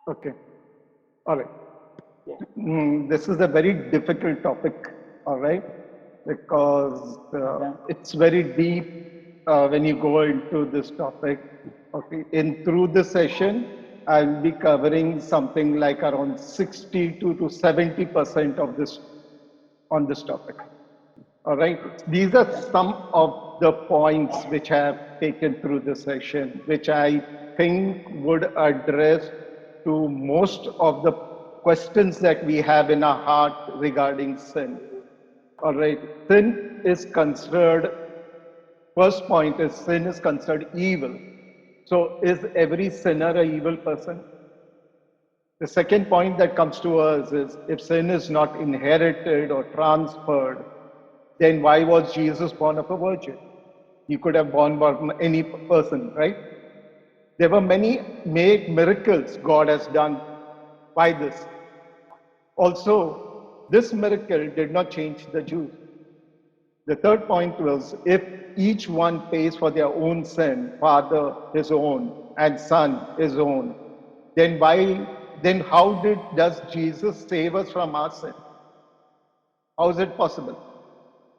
Okay. All right. This is a very difficult topic, all right, because it's very deep when you go into this topic. Okay, in through this session, I'll be covering something like around 62 to 70% of this on this topic. All right, these are some of the points which I have taken through this session, which I think would address to most of the questions that we have in our heart regarding sin. All right, sin is considered, first point is sin is considered evil. So, is every sinner an evil person? The second point that comes to us is if sin is not inherited or transferred, then why was Jesus born of a virgin? He could have born from any person, right? There were many miracles God has done by this. Also, this miracle did not change the Jews. The third point was if each one pays for their own sin, father his own and son his own, then how does Jesus save us from our sin? How is it possible?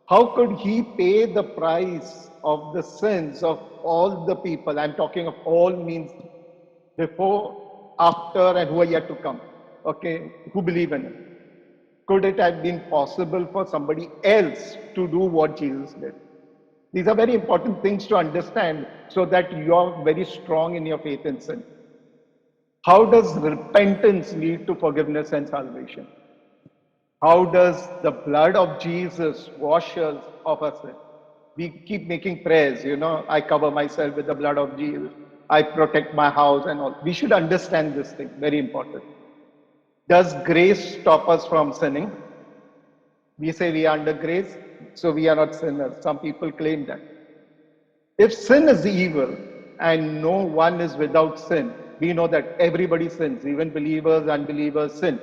How could he pay the price of the sins of all the people? I'm talking of all means before, after, and who are yet to come. Okay, who believe in him? Could it have been possible for somebody else to do what Jesus did? These are very important things to understand so that you're very strong in your faith in sin. How does repentance lead to forgiveness and salvation? How does the blood of Jesus wash us of our sin? We keep making prayers, I cover myself with the blood of Jesus. I protect my house and all. We should understand this thing, very important. Does grace stop us from sinning? We say we are under grace, so we are not sinners. Some people claim that. If sin is evil and no one is without sin, we know that everybody sins, even believers, unbelievers sin.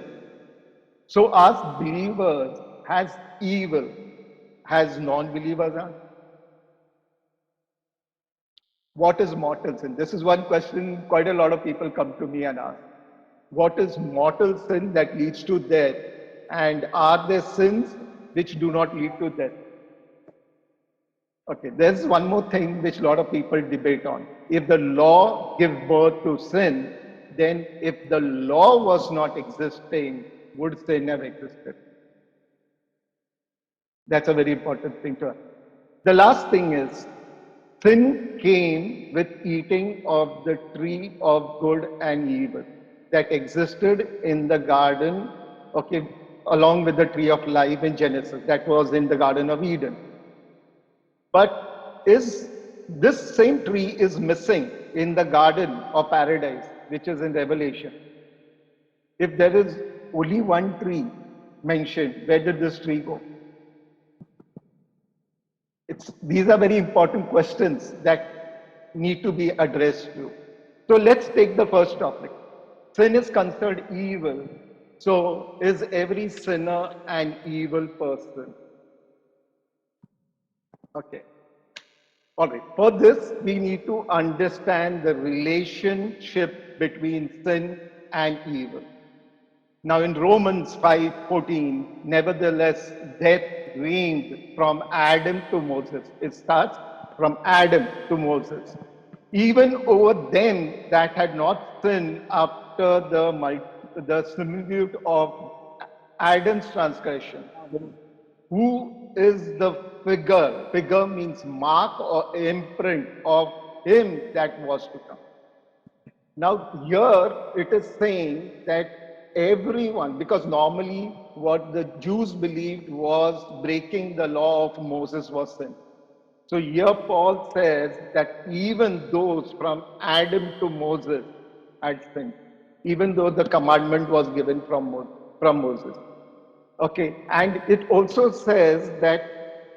So, as believers has evil, has non-believers are? What is mortal sin? This is one question quite a lot of people come to me and ask. What is mortal sin that leads to death? And are there sins which do not lead to death? Okay, there's one more thing which a lot of people debate on. If the law gives birth to sin, then if the law was not existing, would sin have existed? That's a very important thing to ask. The last thing is, sin came with eating of the tree of good and evil that existed in the garden, okay, along with the tree of life in Genesis, that was in the Garden of Eden. But is this same tree is missing in the Garden of Paradise, which is in Revelation. If there is only one tree mentioned, where did this tree go? These are very important questions that need to be addressed to. So let's take the first topic. Sin is considered evil. So is every sinner an evil person? Okay. All right. For this, we need to understand the relationship between sin and evil. Now in Romans 5:14, nevertheless, death reigned from Adam to Moses. It starts from Adam to Moses. Even over them that had not sinned after the similitude of Adam's transgression. Who is the figure? Figure means mark or imprint of him that was to come. Now, here it is saying that everyone, because normally what the Jews believed was breaking the law of Moses was sin. So here Paul says that even those from Adam to Moses had sinned, even though the commandment was given from Moses. Okay, and it also says that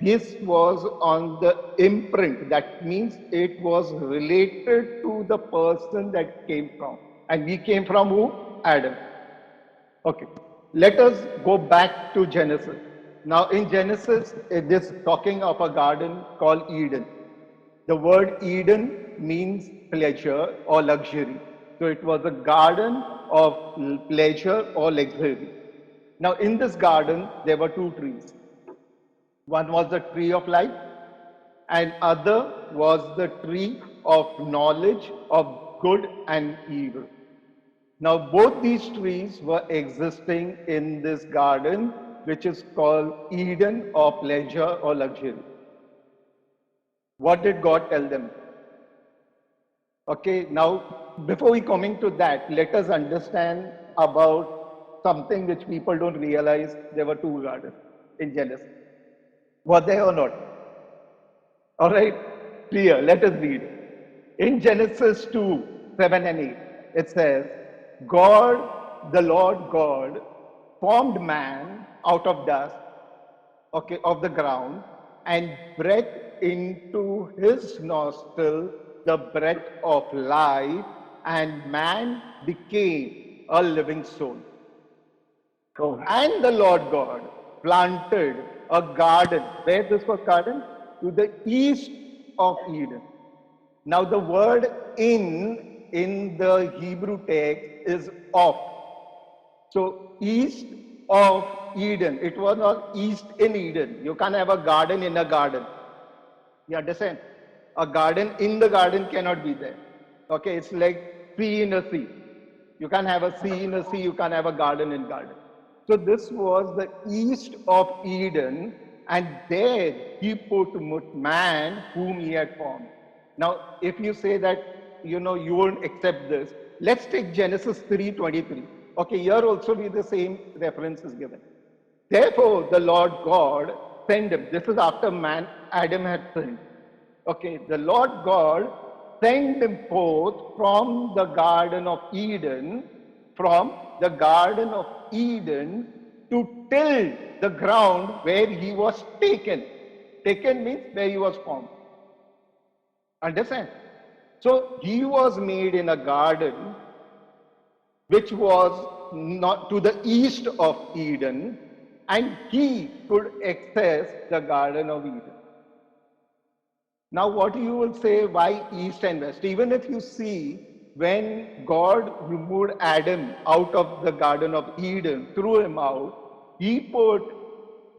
this was on the imprint. That means it was related to the person that came from. And we came from who? Adam. Okay, let us go back to Genesis. Now, in Genesis, it is talking of a garden called Eden. The word Eden means pleasure or luxury. So it was a garden of pleasure or luxury. Now, in this garden, there were two trees. One was the tree of life, and other was the tree of knowledge of good and evil. Now, both these trees were existing in this garden, which is called Eden or pleasure or luxury. What did God tell them? Okay, now before we coming to that, let us understand about something which people don't realize. There were two gardens in Genesis. Were there or not? All right, clear. Let us read. In Genesis 2, 7 and 8, it says, God, the Lord God, formed man out of dust, okay, of the ground, and breathed into his nostril the breath of life, and man became a living soul. Oh, And the Lord God planted a garden. Where this was garden? To the east of Eden. Now the word in the Hebrew text is of. So east of Eden. It was not east in Eden. You can't have a garden in a garden. You understand? A garden in the garden cannot be there. Okay, it's like sea in a sea. You can't have a sea in a sea, you can't have a garden in garden. So this was the east of Eden, and there he put man whom he had formed. Now, if you say that you won't accept this, let's take Genesis 3:23. Okay, here also be the same reference is given. Therefore, the Lord God sent him. This is after man, Adam had sinned. Okay, the Lord God sent him forth from the Garden of Eden to till the ground where he was taken. Taken means where he was formed. Understand? So he was made in a garden which was not to the east of Eden, and he could access the Garden of Eden. Now, what you will say, why east and west? Even if you see when God removed Adam out of the Garden of Eden, threw him out, he put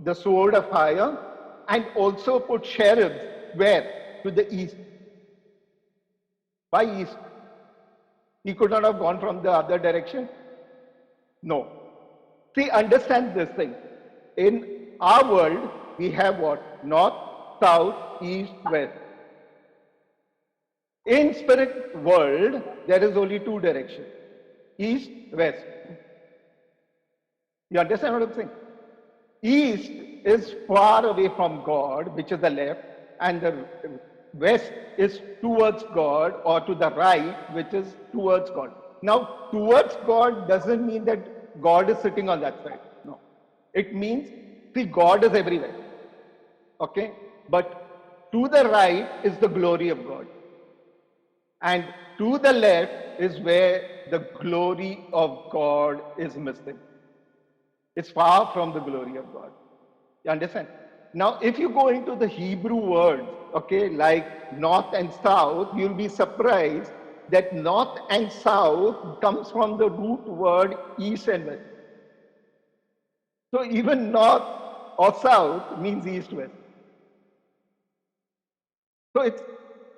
the sword of fire and also put cherubs where? To the east. Why east? He could not have gone from the other direction. No. See, understand this thing. In our world, we have what? North, south, east, west. In spirit world, there is only two directions. East, west. You understand what I'm saying? East is far away from God, which is the left, and the west is towards God or to the right, which is towards God. Now, towards God doesn't mean that God is sitting on that side. No. It means, see, God is everywhere. Okay? But to the right is the glory of God. And to the left is where the glory of God is missing. It's far from the glory of God. You understand? Now, if you go into the Hebrew words, okay, like north and south, you'll be surprised that north and south comes from the root word east and west. So even north or south means east west. So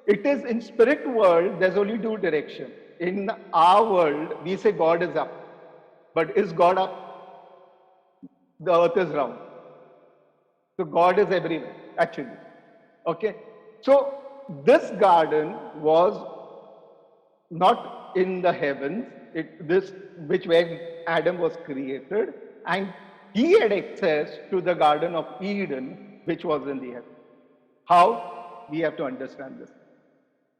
it is in spirit world, there's only two direction. In our world, we say God is up. But is God up? The earth is round. So God is everywhere, actually. Okay. So this garden was not in the heavens, this which where Adam was created, and he had access to the Garden of Eden, which was in the heaven. How? We have to understand this.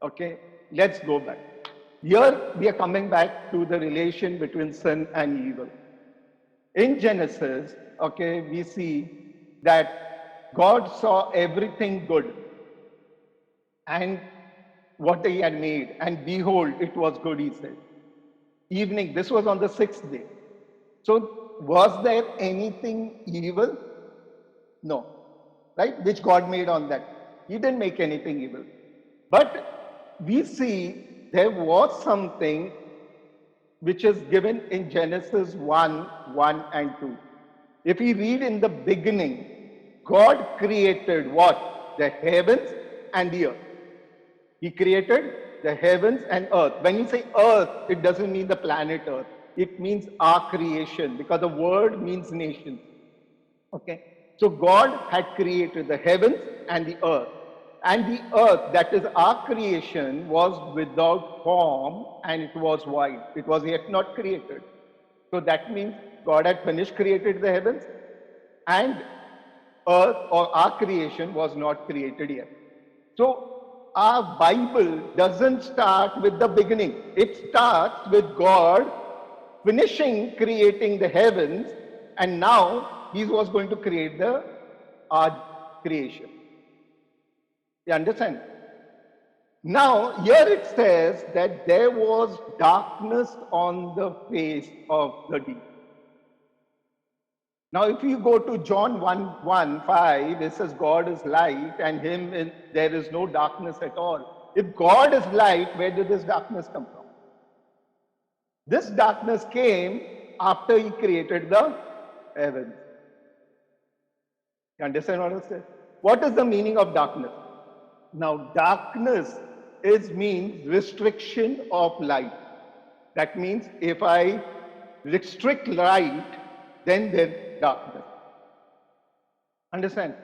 Okay, let's go back. Here we are coming back to the relation between sin and evil. In Genesis, okay, we see that God saw everything good and what he had made, and behold, it was good, he said. Evening, this was on the sixth day. So, was there anything evil? No. Right? Which God made on that. He didn't make anything evil. But we see there was something which is given in Genesis 1 and 2. If we read in the beginning, God created what? The heavens and the earth. He created the heavens and earth. When you say earth, it doesn't mean the planet Earth. It means our creation, because the word means nation. Okay. So God had created the heavens and the earth. And the earth, that is our creation, was without form and it was void. It was yet not created. So that means God had finished created the heavens, and earth or our creation was not created yet. So our Bible doesn't start with the beginning. It starts with God finishing creating the heavens, and now he was going to create the our creation. You understand? Now here it says that there was darkness on the face of the deep. Now, if you go to John 1:5, it says God is light and there is no darkness at all. If God is light, where did this darkness come from? This darkness came after he created the heavens. You understand what I said? What is the meaning of darkness? Now, darkness means restriction of light. That means if I restrict light, then there's darkness. Understand?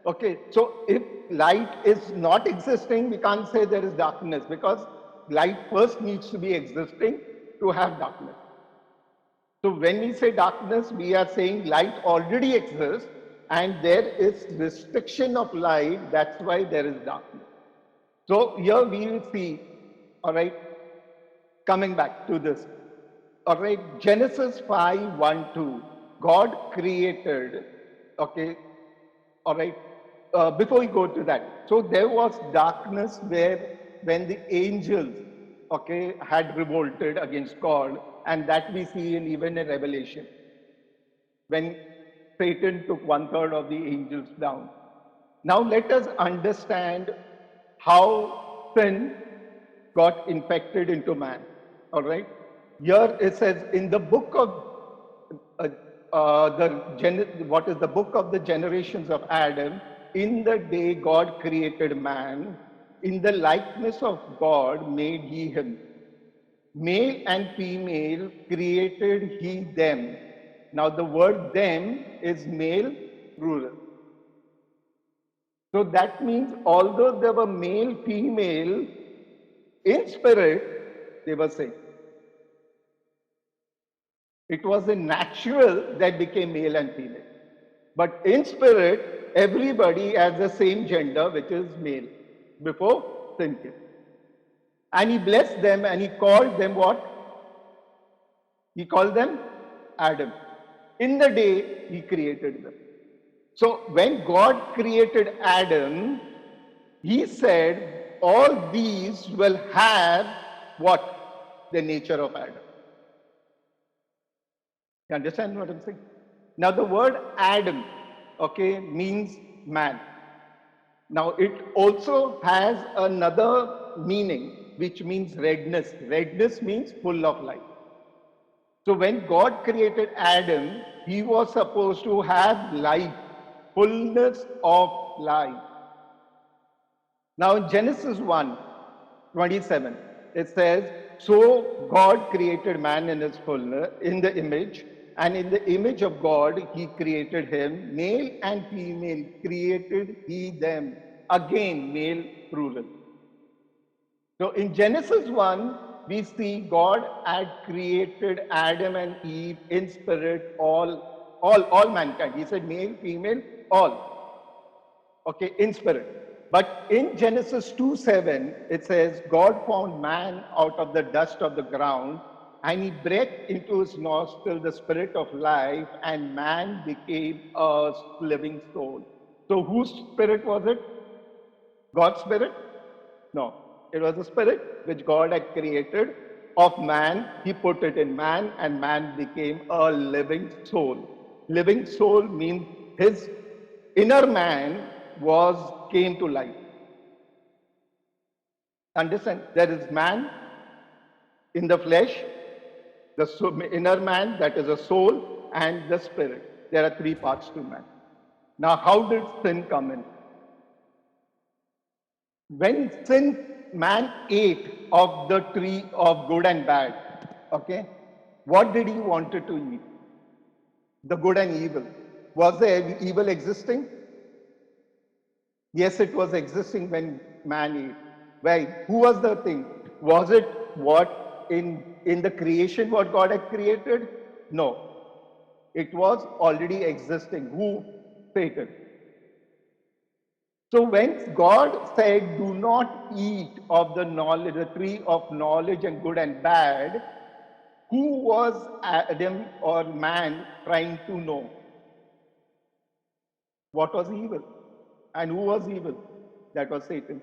Okay, so if light is not existing, we can't say there is darkness, because light first needs to be existing to have darkness. So when we say darkness, we are saying light already exists and there is restriction of light, that's why there is darkness. So here we will see, all right, coming back to this. All right, Genesis 5:1-2. God created, okay, all right. Before we go to that, so there was darkness where when the angels, okay, had revolted against God, and that we see even in Revelation, when Satan took 1/3 of the angels down. Now let us understand how sin got infected into man. All right. Here it says in the book of uh, what is the book of the generations of Adam. In the day God created man, in the likeness of God made he him. Male and female created he them. Now the word them is male plural. So that means although there were male, female, in spirit, they were same. It was a natural that became male and female. But in spirit, everybody has the same gender, which is male, before sin came. And he blessed them and he called them what? He called them Adam. In the day he created them. So when God created Adam, he said, all these will have what? The nature of Adam. You understand what I'm saying? Now the word Adam, okay, means man. Now it also has another meaning, which means redness. Redness means full of light. So when God created Adam, he was supposed to have life, fullness of life. Now in Genesis 1:27, it says, so God created man in his fullness, in the image, and in the image of God he created him, male and female created he them. Again, male plural. So in Genesis 1, we see God had created Adam and Eve in spirit, all mankind. He said male, female, all. Okay, in spirit. But in Genesis 2:7, it says, God formed man out of the dust of the ground, and he breathed into his nostril the spirit of life, and man became a living soul. So whose spirit was it? God's spirit? No. It was a spirit which God had created of man. He put it in man, and man became a living soul. Living soul means his inner man came to life. Understand? There is man in the flesh, The inner man, that is a soul, and the spirit. There are three parts to man. Now, how did sin come in? When man ate of the tree of good and bad, okay, what did he wanted to eat? The good and evil. Was the evil existing? Yes, it was existing when man ate. Why? Who was the thing? Was it what in the creation what God had created? No. It was already existing. Who? Satan. So when God said, do not eat of the knowledge, the tree of knowledge and good and bad, who was Adam or man trying to know? What was evil? And who was evil? That was Satan.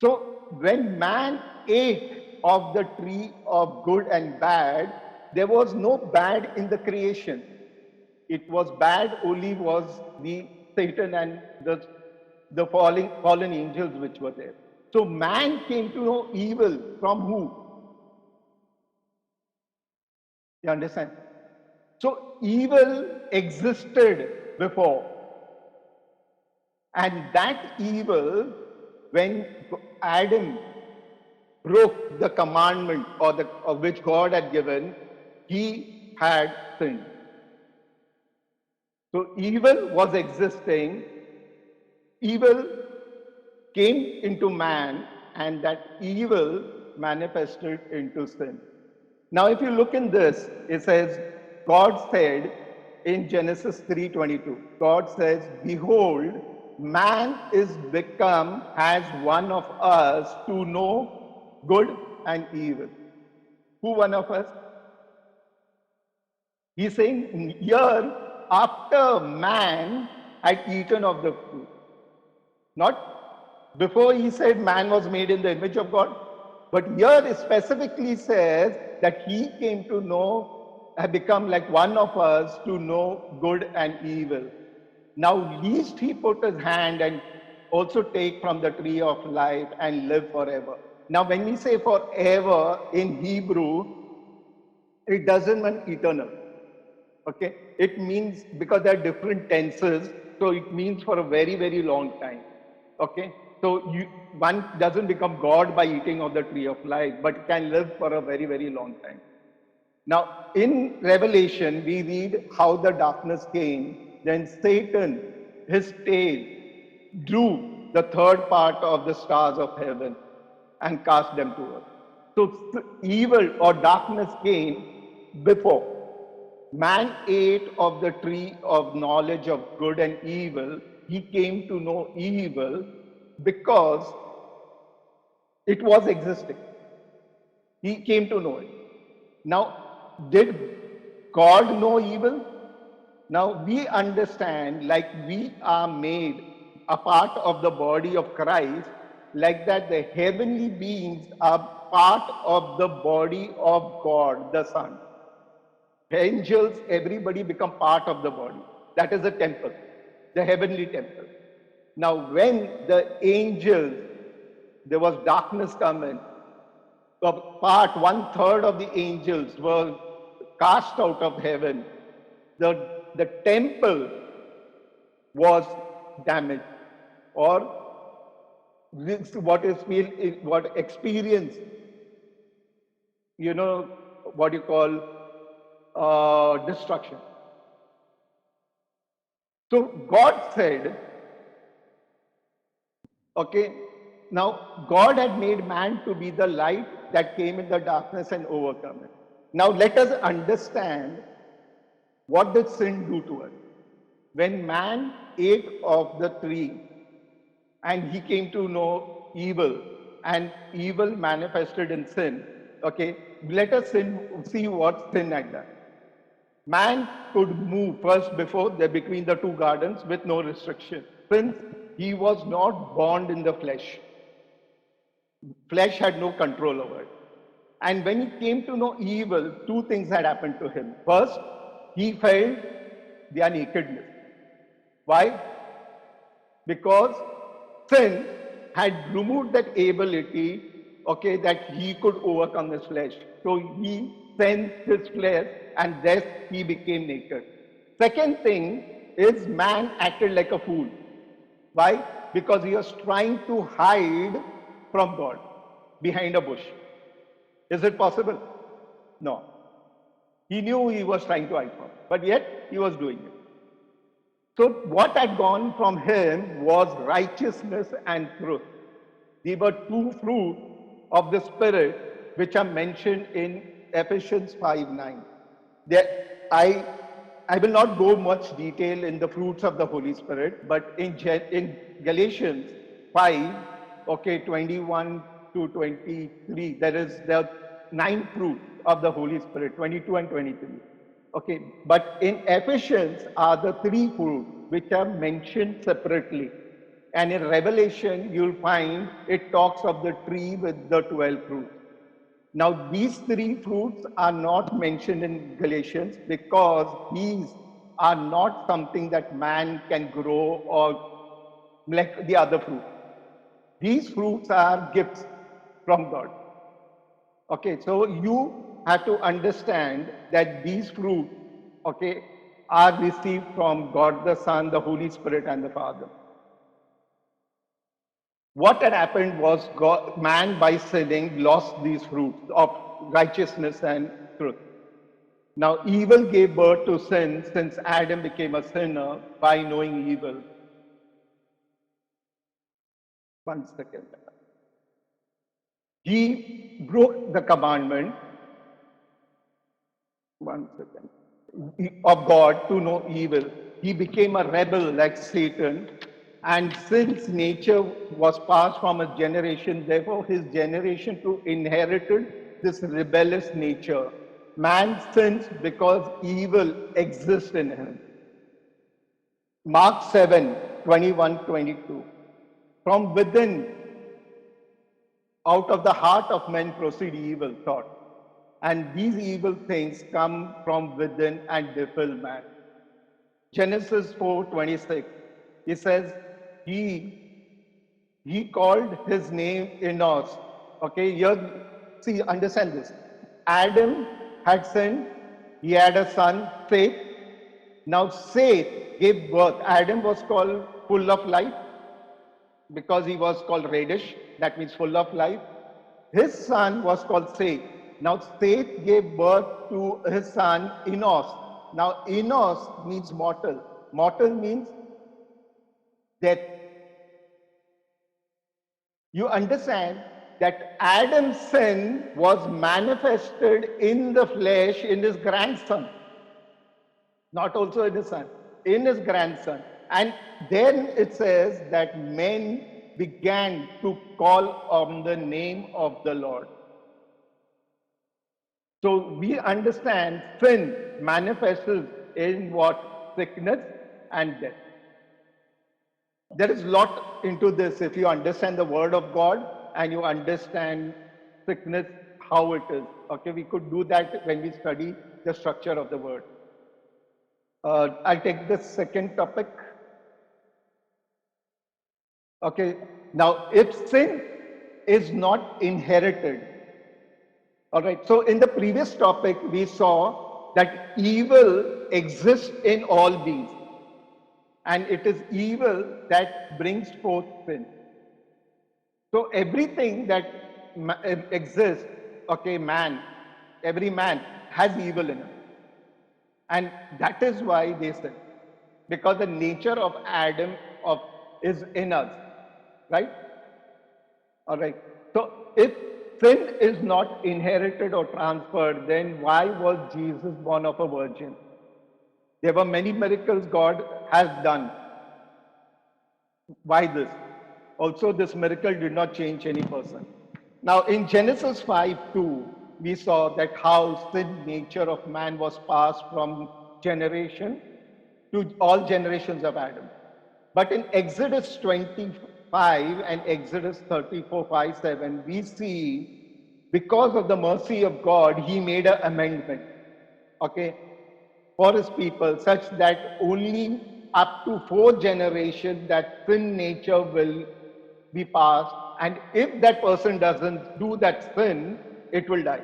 So when man ate of the tree of good and bad, there was no bad in the creation. It was bad only was the Satan and the fallen angels which were there. So man came to know evil from who? You understand? So evil existed before. And that evil, when Adam broke the commandment or which God had given, he had sinned. So evil was existing, evil came into man, and that evil manifested into sin. Now, if you look in this, it says, God said in Genesis 3:22, God says, behold, man is become as one of us to know good and evil. Who one of us? He's saying here, after man had eaten of the fruit. Not before he said man was made in the image of God, but here it specifically says that he came to know, have become like one of us to know good and evil. Now, least he put his hand and also take from the tree of life and live forever. Now, when we say forever in Hebrew, it doesn't mean eternal. Okay, it means because there are different tenses, so it means for a very, very long time. Okay, so one doesn't become God by eating of the tree of life, but can live for a very, very long time. Now, in Revelation, we read how the darkness came, then Satan, his tail, drew the third part of the stars of heaven and cast them to earth. So, evil or darkness came before. Man ate of the tree of knowledge of good and evil. He came to know evil because it was existing. He came to know it. Now, did God know evil? Now, we understand like we are made a part of the body of Christ, like that the heavenly beings are part of the body of God, the Son. Angels, everybody become part of the body. That is the temple, the heavenly temple. Now, when the angels, there was darkness coming, one third of the angels were cast out of heaven. The temple was damaged, or what experience, what you call destruction. So God said, okay, now God had made man to be the light that came in the darkness and overcome it. Now let us understand what did sin do to us. When man ate of the tree and he came to know evil, and evil manifested in sin, okay, let us see what sin had done. Man could move first before between the two gardens with no restriction, since he was not born in the flesh. Flesh had no control over it. And when he came to know evil, two things had happened to him. First, he felt their nakedness. Why? Because sin had removed that ability okay, that he could overcome his flesh. So he sent his flesh and thus he became naked. Second thing is man acted like a fool. Why? Because he was trying to hide from God behind a bush. Is it possible? No. He knew he was trying to hide from, but yet he was doing it. So what had gone from him was righteousness and truth. These were two fruits of the Spirit which are mentioned in Ephesians 5:9. I will not go much detail in the fruits of the Holy Spirit, but in Galatians 5, okay, 21 to 23, there is the nine fruits of the Holy Spirit, 22 and 23. Okay, but in Ephesians are the three fruits which are mentioned separately. And in Revelation, you'll find it talks of the tree with the 12 fruits. Now, these three fruits are not mentioned in Galatians because these are not something that man can grow or like the other fruit. These fruits are gifts from God. Okay, so you have to understand that these fruits, okay, are received from God the Son, the Holy Spirit, and the Father. What had happened was God, man by sinning lost these fruits of righteousness and truth. Now, evil gave birth to sin since Adam became a sinner by knowing evil. One second. He broke the commandment, one second, of God to know evil. He became a rebel like Satan. And since nature was passed from his generation, therefore his generation too inherited this rebellious nature. Man sins because evil exists in him. Mark 7, 21, 22. From within, out of the heart of men proceed evil thoughts. And these evil things come from within and defile man. Genesis 4:26. He says, he called his name Enos. Okay, here, see, understand this. Adam had sinned, he had a son, Seth. Now, Seth gave birth. Adam was called full of life because he was called Radish, that means full of life. His son was called Seth. Now, Seth gave birth to his son Enos. Now, Enos means mortal. Mortal means death. You understand that Adam's sin was manifested in the flesh in his grandson, not also in his son, in his grandson. And then it says that men began to call on the name of the Lord. So we understand sin manifests in what? Sickness and death. There is a lot into this if you understand the word of God and you understand sickness, how it is. Okay, we could do that when we study the structure of the word. I'll take the second topic. Okay, now if sin is not inherited, all right, so in the previous topic, we saw that evil exists in all beings, and it is evil that brings forth sin. So everything that exists, okay, every man has evil in him. And that is why they sin. Because the nature of Adam is in us, right? All right. So if sin is not inherited or transferred, then why was Jesus born of a virgin? There were many miracles God has done. Why this? Also, this miracle did not change any person. Now, in Genesis 5:2, we saw that how sin nature of man was passed from generation to all generations of Adam. But in Exodus 25 and Exodus 34, 5, 7, we see because of the mercy of God, He made an amendment, okay, for His people, such that only up to 4 generations that sin nature will be passed, and if that person doesn't do that sin, it will die.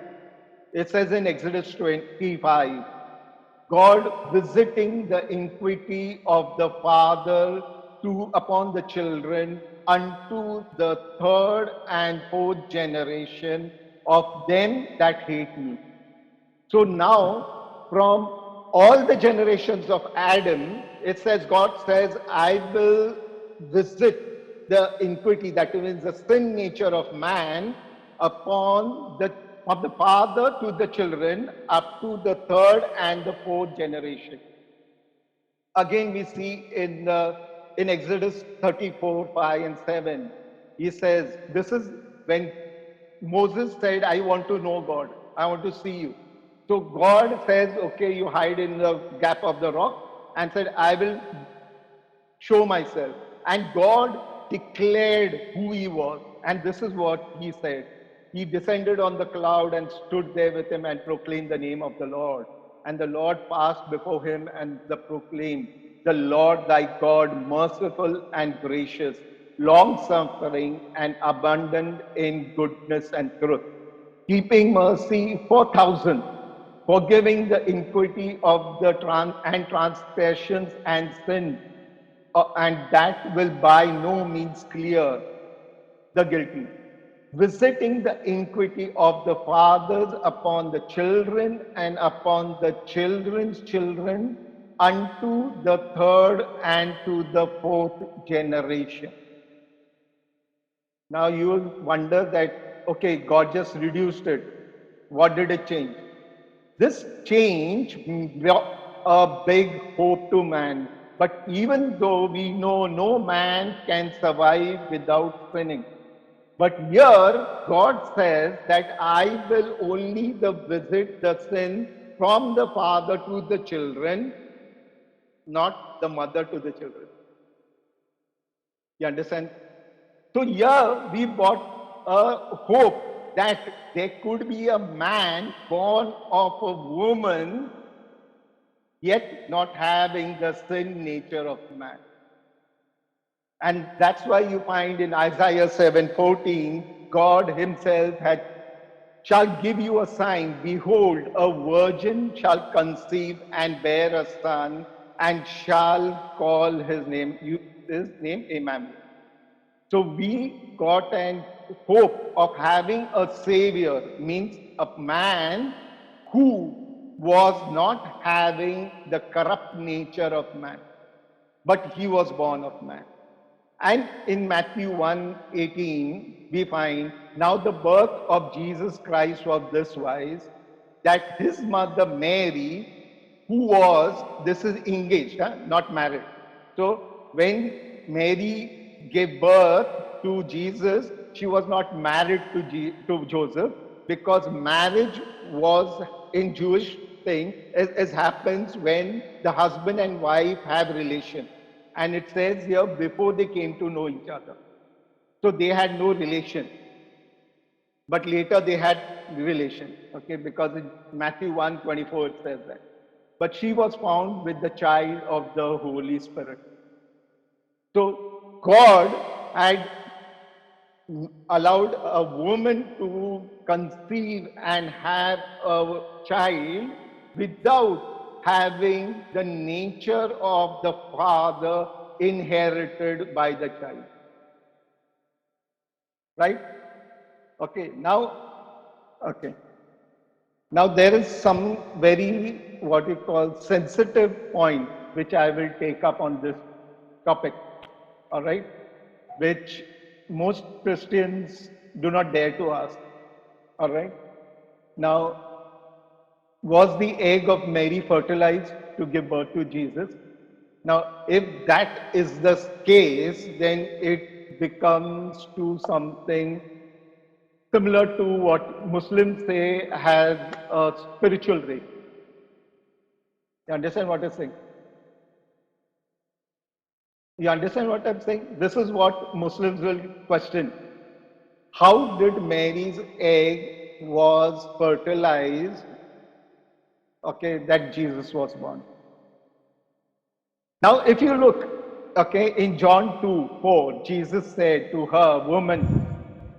It says in Exodus 25, God visiting the iniquity of the father to upon the children unto the third and fourth generation of them that hate me. So now, from all the generations of Adam, it says, God says, I will visit the iniquity, that means the sin nature of man, upon the of the father to the children up to the third and the fourth generation. Again, we see in Exodus 34, 5 and 7, he says, this is when Moses said, I want to know God. I want to see you. So God says, okay, you hide in the gap of the rock, and said, I will show myself. And God declared who he was. And this is what he said. He descended on the cloud and stood there with him and proclaimed the name of the Lord. And the Lord passed before him and the proclaimed, the Lord thy God, merciful and gracious, long suffering and abundant in goodness and truth, keeping mercy for thousands, forgiving the iniquity of the transgressions and sin, and that will by no means clear the guilty, visiting the iniquity of the fathers upon the children and upon the children's children unto the third and to the fourth generation. Now you will wonder that, okay, God just reduced it. What did it change? This change brought a big hope to man. But even though we know no man can survive without sinning, but here God says that I will only visit the sin from the father to the children, not the mother to the children. You understand? So here we got a hope that there could be a man born of a woman, yet not having the sin nature of man. And that's why you find in Isaiah 7:14, God himself had shall give you a sign. Behold, a virgin shall conceive and bear a son, and shall call his name Emmanuel. So we got an hope of having a savior, means a man who was not having the corrupt nature of man, but he was born of man. And in Matthew 1:18, we find now the birth of Jesus Christ was this wise, that his mother Mary, who was, this is engaged, not married. So when Mary gave birth to Jesus, she was not married to Joseph, because marriage was in Jewish thing, as happens when the husband and wife have relation. And it says here, before they came to know each other. So they had no relation. But later they had relation. Okay, because in Matthew 1:24 it says that. But she was found with the child of the Holy Spirit. So God had allowed a woman to conceive and have a child without having the nature of the father inherited by the child. Right? Okay, okay. Now there is some very, what you call, sensitive point which I will take up on this topic. All right? Which most Christians do not dare to ask. All right? Now, was the egg of Mary fertilized to give birth to Jesus? Now, if that is the case, then it becomes to something similar to what Muslims say has a spiritual rape. You understand what I'm saying? You understand what I'm saying? This is what Muslims will question. How did Mary's egg was fertilized, okay, that Jesus was born? Now, if you look, Okay, in John 2:4, Jesus said to her, "Woman,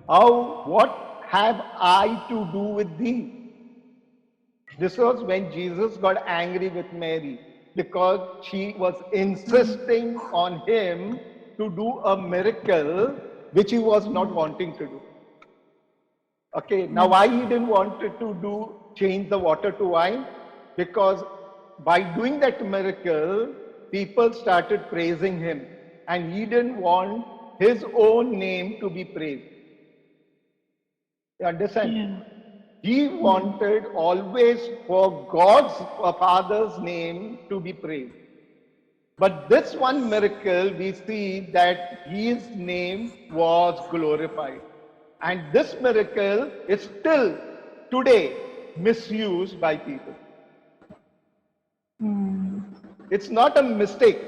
what have I to do with thee?" This was when Jesus got angry with Mary because she was insisting on him to do a miracle which he was not wanting to do. Okay, now why he didn't want to change the water to wine? Because by doing that miracle, people started praising him, and he didn't want his own name to be praised. You understand? Yeah. He wanted always for God's Father's name to be praised. But this one miracle, we see that his name was glorified. And this miracle is still today misused by people. It's not a mistake.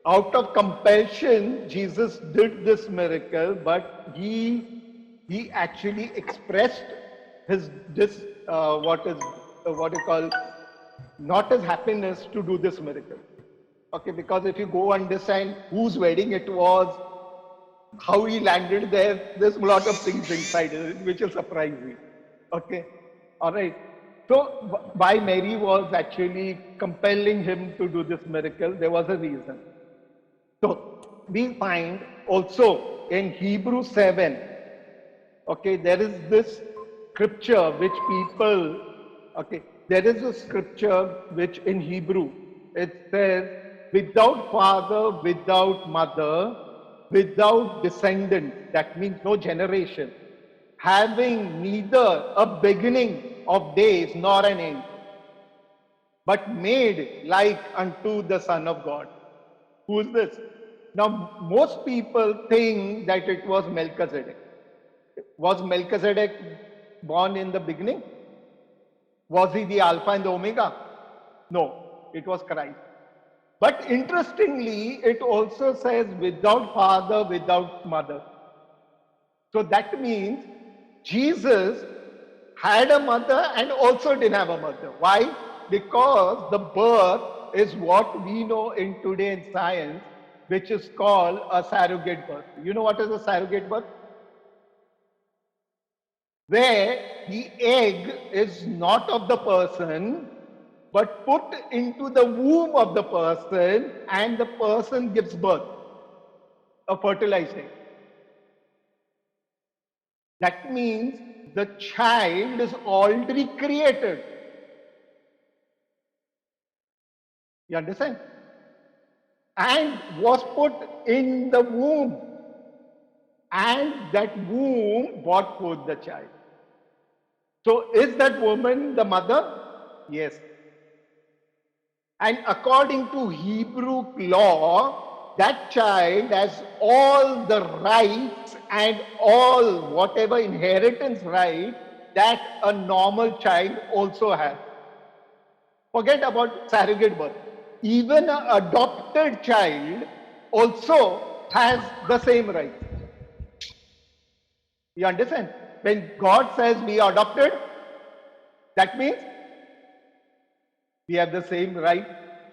Out of compulsion, Jesus did this miracle, but he actually expressed his what you call not his happiness to do this miracle. Okay, because if you go understand whose wedding it was, how he landed there, there's a lot of things inside it which will surprise you. Okay, all right. So why Mary was actually compelling him to do this miracle, there was a reason. So we find also in Hebrews 7, okay, there is this scripture which people, okay, there is a scripture which in Hebrew, it says, without father, without mother, without descendant, that means no generation, having neither a beginning of days nor an end, but made like unto the Son of God. Who is this? Now, most people think that it was Melchizedek. Was Melchizedek born in the beginning? Was he the Alpha and the Omega? No, it was Christ. But interestingly, it also says without father, without mother. So that means Jesus had a mother and also didn't have a mother. Why? Because the birth is what we know in today in science, which is called a surrogate birth. You know what is a surrogate birth? Where the egg is not of the person, but put into the womb of the person, and the person gives birth, a fertilized egg. That means the child is already created. You understand? And was put in the womb. And that womb brought forth the child. So is that woman the mother? Yes. And according to Hebrew law, that child has all the rights and all whatever inheritance right that a normal child also has. Forget about surrogate birth. Even an adopted child also has the same right. You understand? When God says we are adopted, that means we have the same right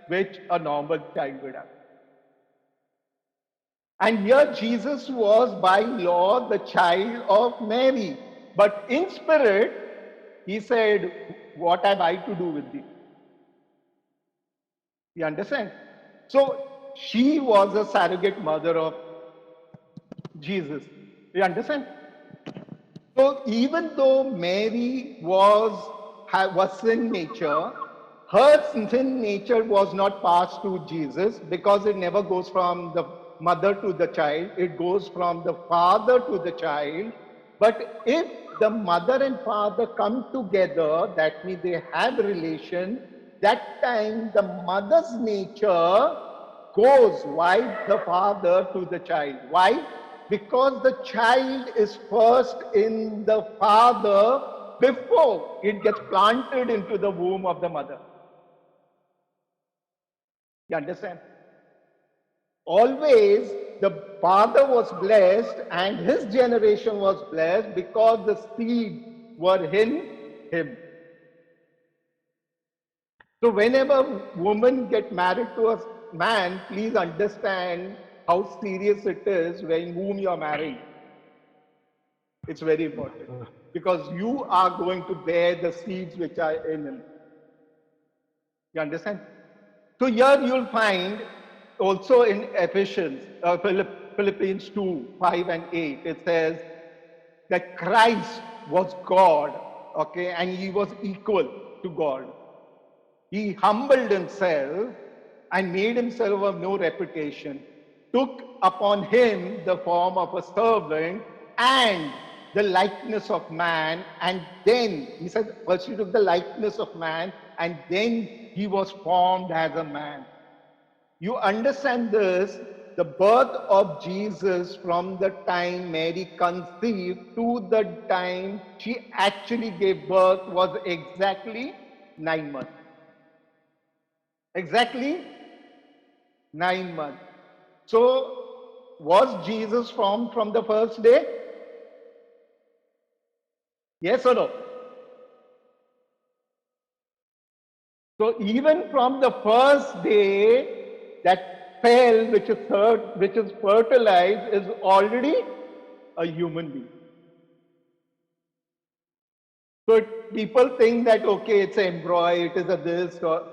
which a normal child would have. And here Jesus was by law the child of Mary. But in spirit, he said, what have I to do with thee? You understand? So she was a surrogate mother of Jesus. You understand? So even though Mary was sin nature, her sin nature was not passed to Jesus because it never goes from the mother to the child. It goes from the father to the child. But if the mother and father come together, that means they have a relation, that time the mother's nature goes why the father to the child. Why? Because the child is first in the father before it gets planted into the womb of the mother. You understand? Always the father was blessed and his generation was blessed because the seed were in him. So whenever women get married to a man, please understand how serious it is when whom you are marrying. It's very important because you are going to bear the seeds which are in him. You understand? So here you'll find also in Ephesians, Philippians 2, 5 and 8, it says that Christ was God, okay, and he was equal to God. He humbled himself and made himself of no reputation, took upon him the form of a servant and the likeness of man, and then, he said, first he took the likeness of man, and then he was formed as a man. You understand this? The birth of Jesus from the time Mary conceived to the time she actually gave birth was exactly 9 months. Exactly 9 months. So, was Jesus formed from the first day? Yes or no? So, even from the first day, that cell which is fertilized is already a human being. So people think that okay, it's an embryo, it is a this, or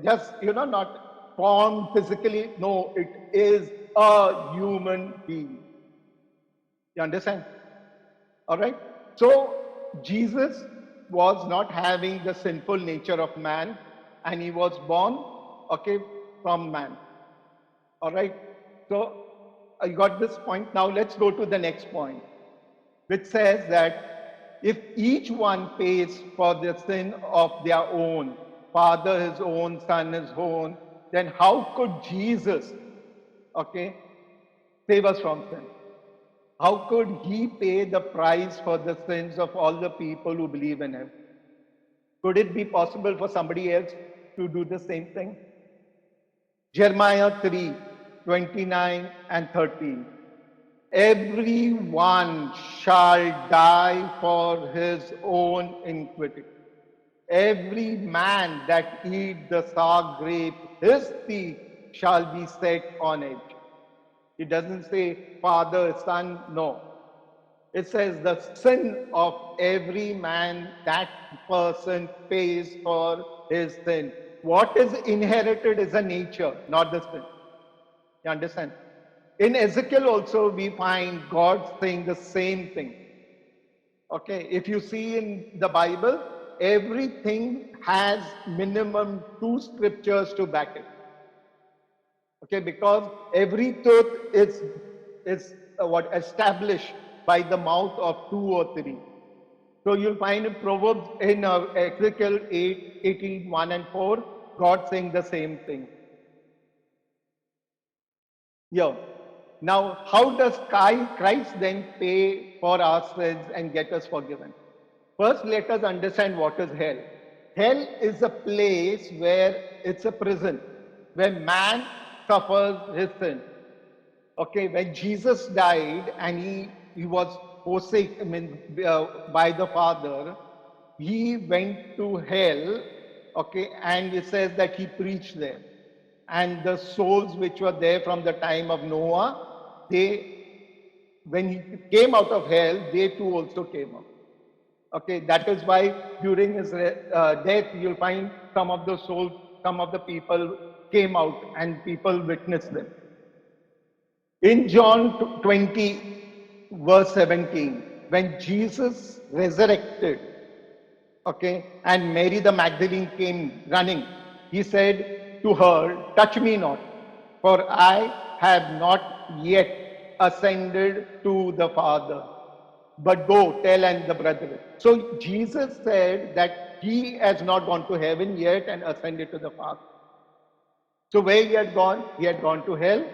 just not formed physically. No, it is a human being. You understand? All right. So Jesus was not having the sinful nature of man, and he was born, okay, from man. All right. So I got this point. Now let's go to the next point, which says that if each one pays for the sin of their own, father his own, son his own, then how could Jesus, okay, save us from sin? How could he pay the price for the sins of all the people who believe in him? Could it be possible for somebody else to do the same thing? Jeremiah 3, 29 and 30. Everyone shall die for his own iniquity. Every man that eat the sour grape, his teeth shall be set on edge. It doesn't say father, son, no. It says the sin of every man, that person pays for his sin. What is inherited is a nature, not the sin. You understand? In Ezekiel also we find God saying the same thing. Okay, if you see in the Bible, everything has minimum two scriptures to back it. Okay, because every truth is what established by the mouth of two or three. So you'll find in Proverbs in Ezekiel 8, 18, 1 and 4, God saying the same thing. Yeah. Now, how does Christ then pay for our sins and get us forgiven? First, let us understand what is hell. Hell is a place where it's a prison, where man suffers his sin. Okay, when Jesus died and he was forsaken, by the Father, he went to hell. Okay, and it says that he preached there, and the souls which were there from the time of Noah, when he came out of hell, they too also came out. Okay, that is why during his death, you'll find some of the souls, some of the people came out and people witnessed them. In John 20, verse 17, when Jesus resurrected, okay, and Mary the Magdalene came running, he said to her, touch me not, for I have not yet ascended to the Father, but go tell and the brethren. So Jesus said that he has not gone to heaven yet and ascended to the Father. So where he had gone? He had gone to hell,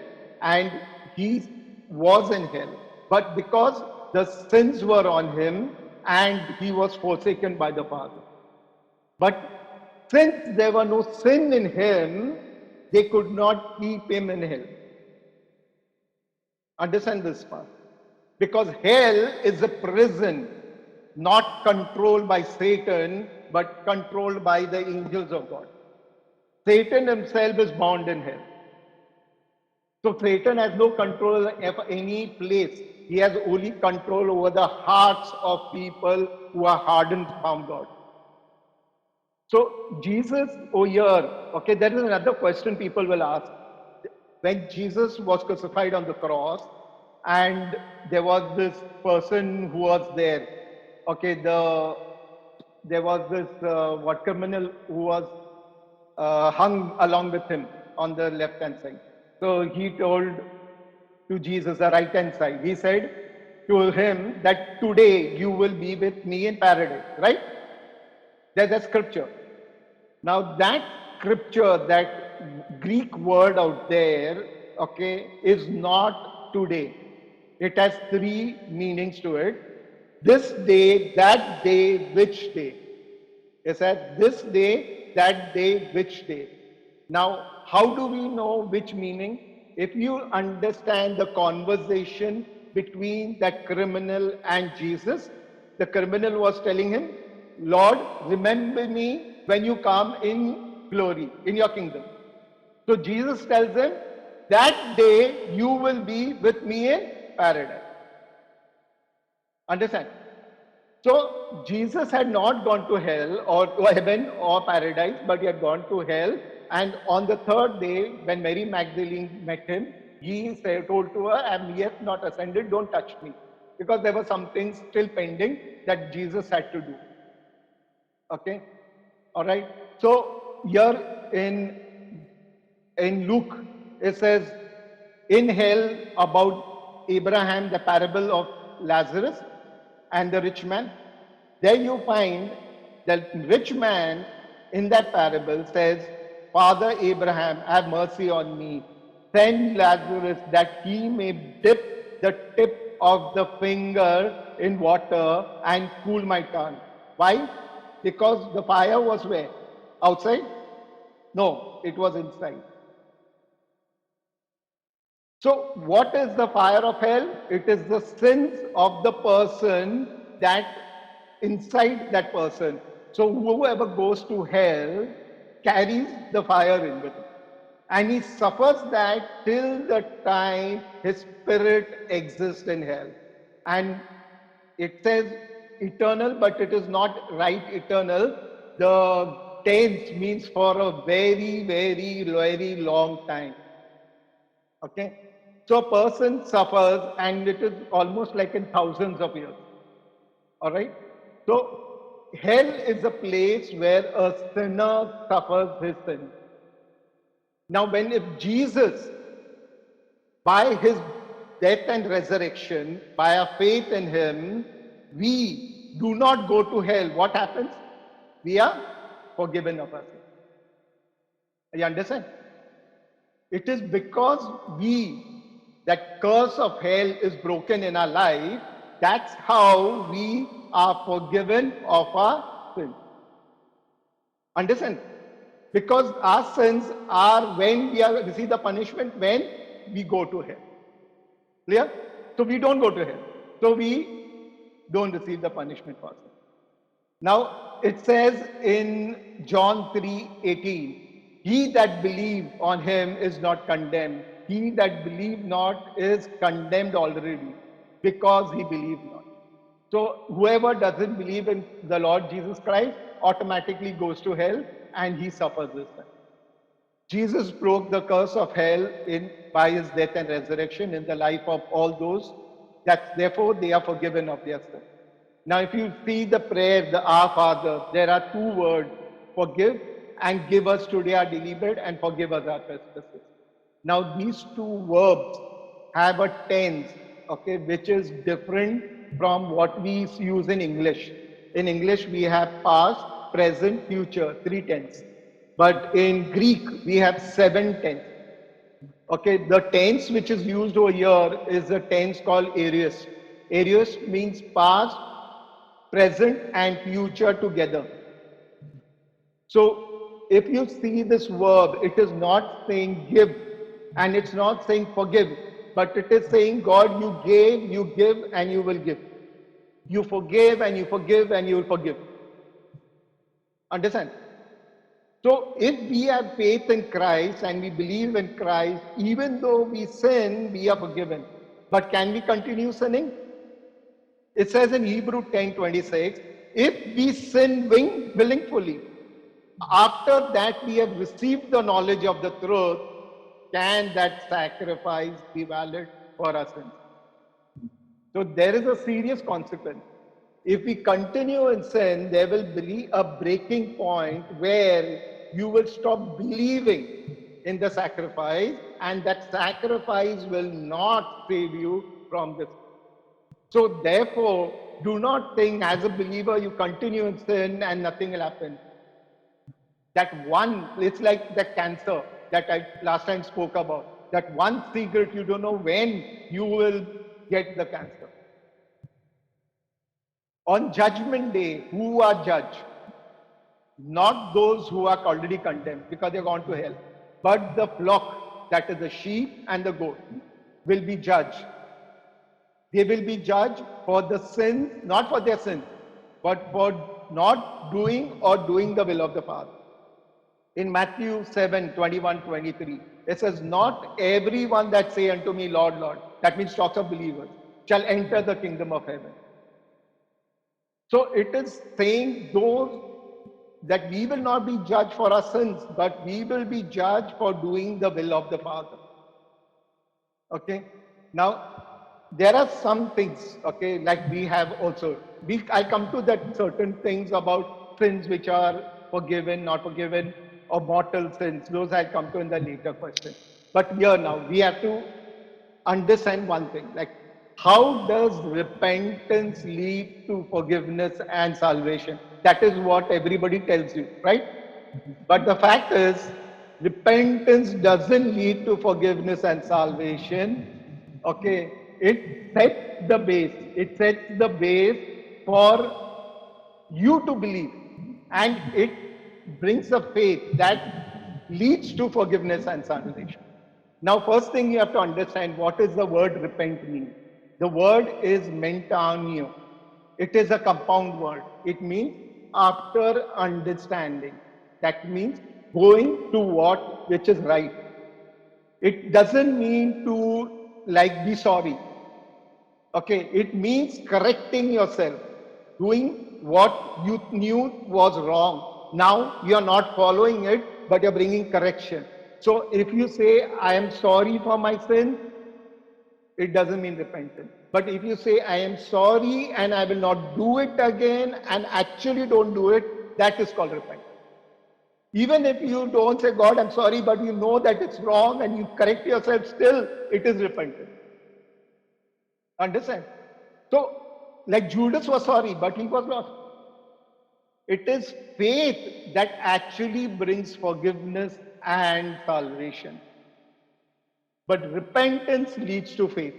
and he was in hell. But because the sins were on him and he was forsaken by the Father. But since there were no sin in him, they could not keep him in hell. Understand this part. Because hell is a prison, not controlled by Satan, but controlled by the angels of God. Satan himself is bound in hell. So Satan has no control of any place. He has only control over the hearts of people who are hardened from God. So Jesus over here, okay, there is another question people will ask. When Jesus was crucified on the cross, and there was this person who was there, okay, there was this what criminal who was hung along with him on the left hand side. So he told to Jesus, the right hand side, he said to him that today you will be with me in paradise, right? There's a scripture. Now that scripture, that Greek word out there, okay, is not today. It has three meanings to it. This day, that day, which day. It said this day, that day, which day. Now, how do we know which meaning? If you understand the conversation between that criminal and Jesus, the criminal was telling him, Lord, remember me when you come in glory, in your kingdom. So Jesus tells him, that day you will be with me in paradise. Understand? So Jesus had not gone to hell or heaven or paradise, but he had gone to hell. And on the third day, when Mary Magdalene met him, he said, told to her, I am yet not ascended, don't touch me. Because there were some things still pending that Jesus had to do. Okay? All right. So here in Luke, it says, in hell about Abraham, the parable of Lazarus and the rich man. There you find that rich man in that parable says, Father Abraham, have mercy on me. Send Lazarus that he may dip the tip of the finger in water and cool my tongue. Why? Because the fire was where? Outside? No, it was inside. So, what is the fire of hell? It is the sins of the person that inside that person. So, whoever goes to hell carries the fire in with him. And he suffers that till the time his spirit exists in hell. And it says eternal, but it is not right eternal. The tense means for a very, very, very long time. Okay? So a person suffers and it is almost like in thousands of years. All right? So hell is a place where a sinner suffers his sin. Now, when if Jesus, by his death and resurrection, by our faith in him, we do not go to hell, what happens? We are forgiven of our sin. You understand? It is because that curse of hell is broken in our life, that's how we are forgiven of our sins. Understand? Because our sins are when we are receive the punishment when we go to hell. Clear? So we don't go to hell. So we don't receive the punishment for sin. Now it says in John 3:18, he that believe on him is not condemned. He that believe not is condemned already because he believed not. So whoever doesn't believe in the Lord Jesus Christ automatically goes to hell and he suffers this sin. Jesus broke the curse of hell by his death and resurrection in the life of all those that therefore they are forgiven of their sin. Now, if you see the prayer, the Our Father, there are two words, forgive and give us today our daily bread and forgive us our trespasses. Now, these two verbs have a tense, okay, which is different from what we use in English. In English, we have past, present, future, three tense. But in Greek, we have seven tense. Okay, the tense which is used over here is a tense called aorist. Aorist means past, present, and future together. So, if you see this verb, it is not saying give and it's not saying forgive, but it is saying, God, you gave, you give, and you will give. You forgive and you forgive and you will forgive. Understand? So if we have faith in Christ and we believe in Christ, even though we sin, we are forgiven. But can we continue sinning? It says in Hebrew 10:26, if we sin willingly, after that we have received the knowledge of the truth, can that sacrifice be valid for us? So there is a serious consequence. If we continue in sin, there will be a breaking point where you will stop believing in the sacrifice, and that sacrifice will not save you from this. So therefore, do not think as a believer you continue in sin and nothing will happen. That one, it's like the cancer that I last time spoke about. That one cigarette, you don't know when you will get the cancer. On judgment day, who are judged? Not those who are already condemned because they've gone to hell, but the flock, that is the sheep and the goat, will be judged. They will be judged for the sins, not for their sins, but for not doing or doing the will of the Father. In Matthew 7:21-23, it says, not everyone that say unto me, Lord, Lord, that means talks of believers, shall enter the kingdom of heaven. So it is saying those that we will not be judged for our sins, but we will be judged for doing the will of the Father. Okay. Now, there are some things, okay, like we have also, I come to that certain things about sins which are forgiven, not forgiven, or mortal sins. Those I come to in the later question. But here now, we have to understand one thing, like how does repentance lead to forgiveness and salvation? That is what everybody tells you, right? But the fact is, repentance doesn't lead to forgiveness and salvation. Okay, it sets the base. It sets the base for you to believe, and it brings a faith that leads to forgiveness and salvation. Now, first thing you have to understand, what is the word repent mean? The word is mentanio. It is a compound word. It means after understanding. That means going to what which is right. It doesn't mean to like be sorry. Okay, it means correcting yourself, doing what you knew was wrong. Now you are not following it, but you're bringing correction. So if you say, I am sorry for my sin, it doesn't mean repentance. But if you say, I am sorry and I will not do it again and actually don't do it, that is called repentance. Even if you don't say, God, I'm sorry, but you know that it's wrong and you correct yourself still, it is repentance. Understand? So, like Judas was sorry, but he was not. It is faith that actually brings forgiveness and salvation. But repentance leads to faith.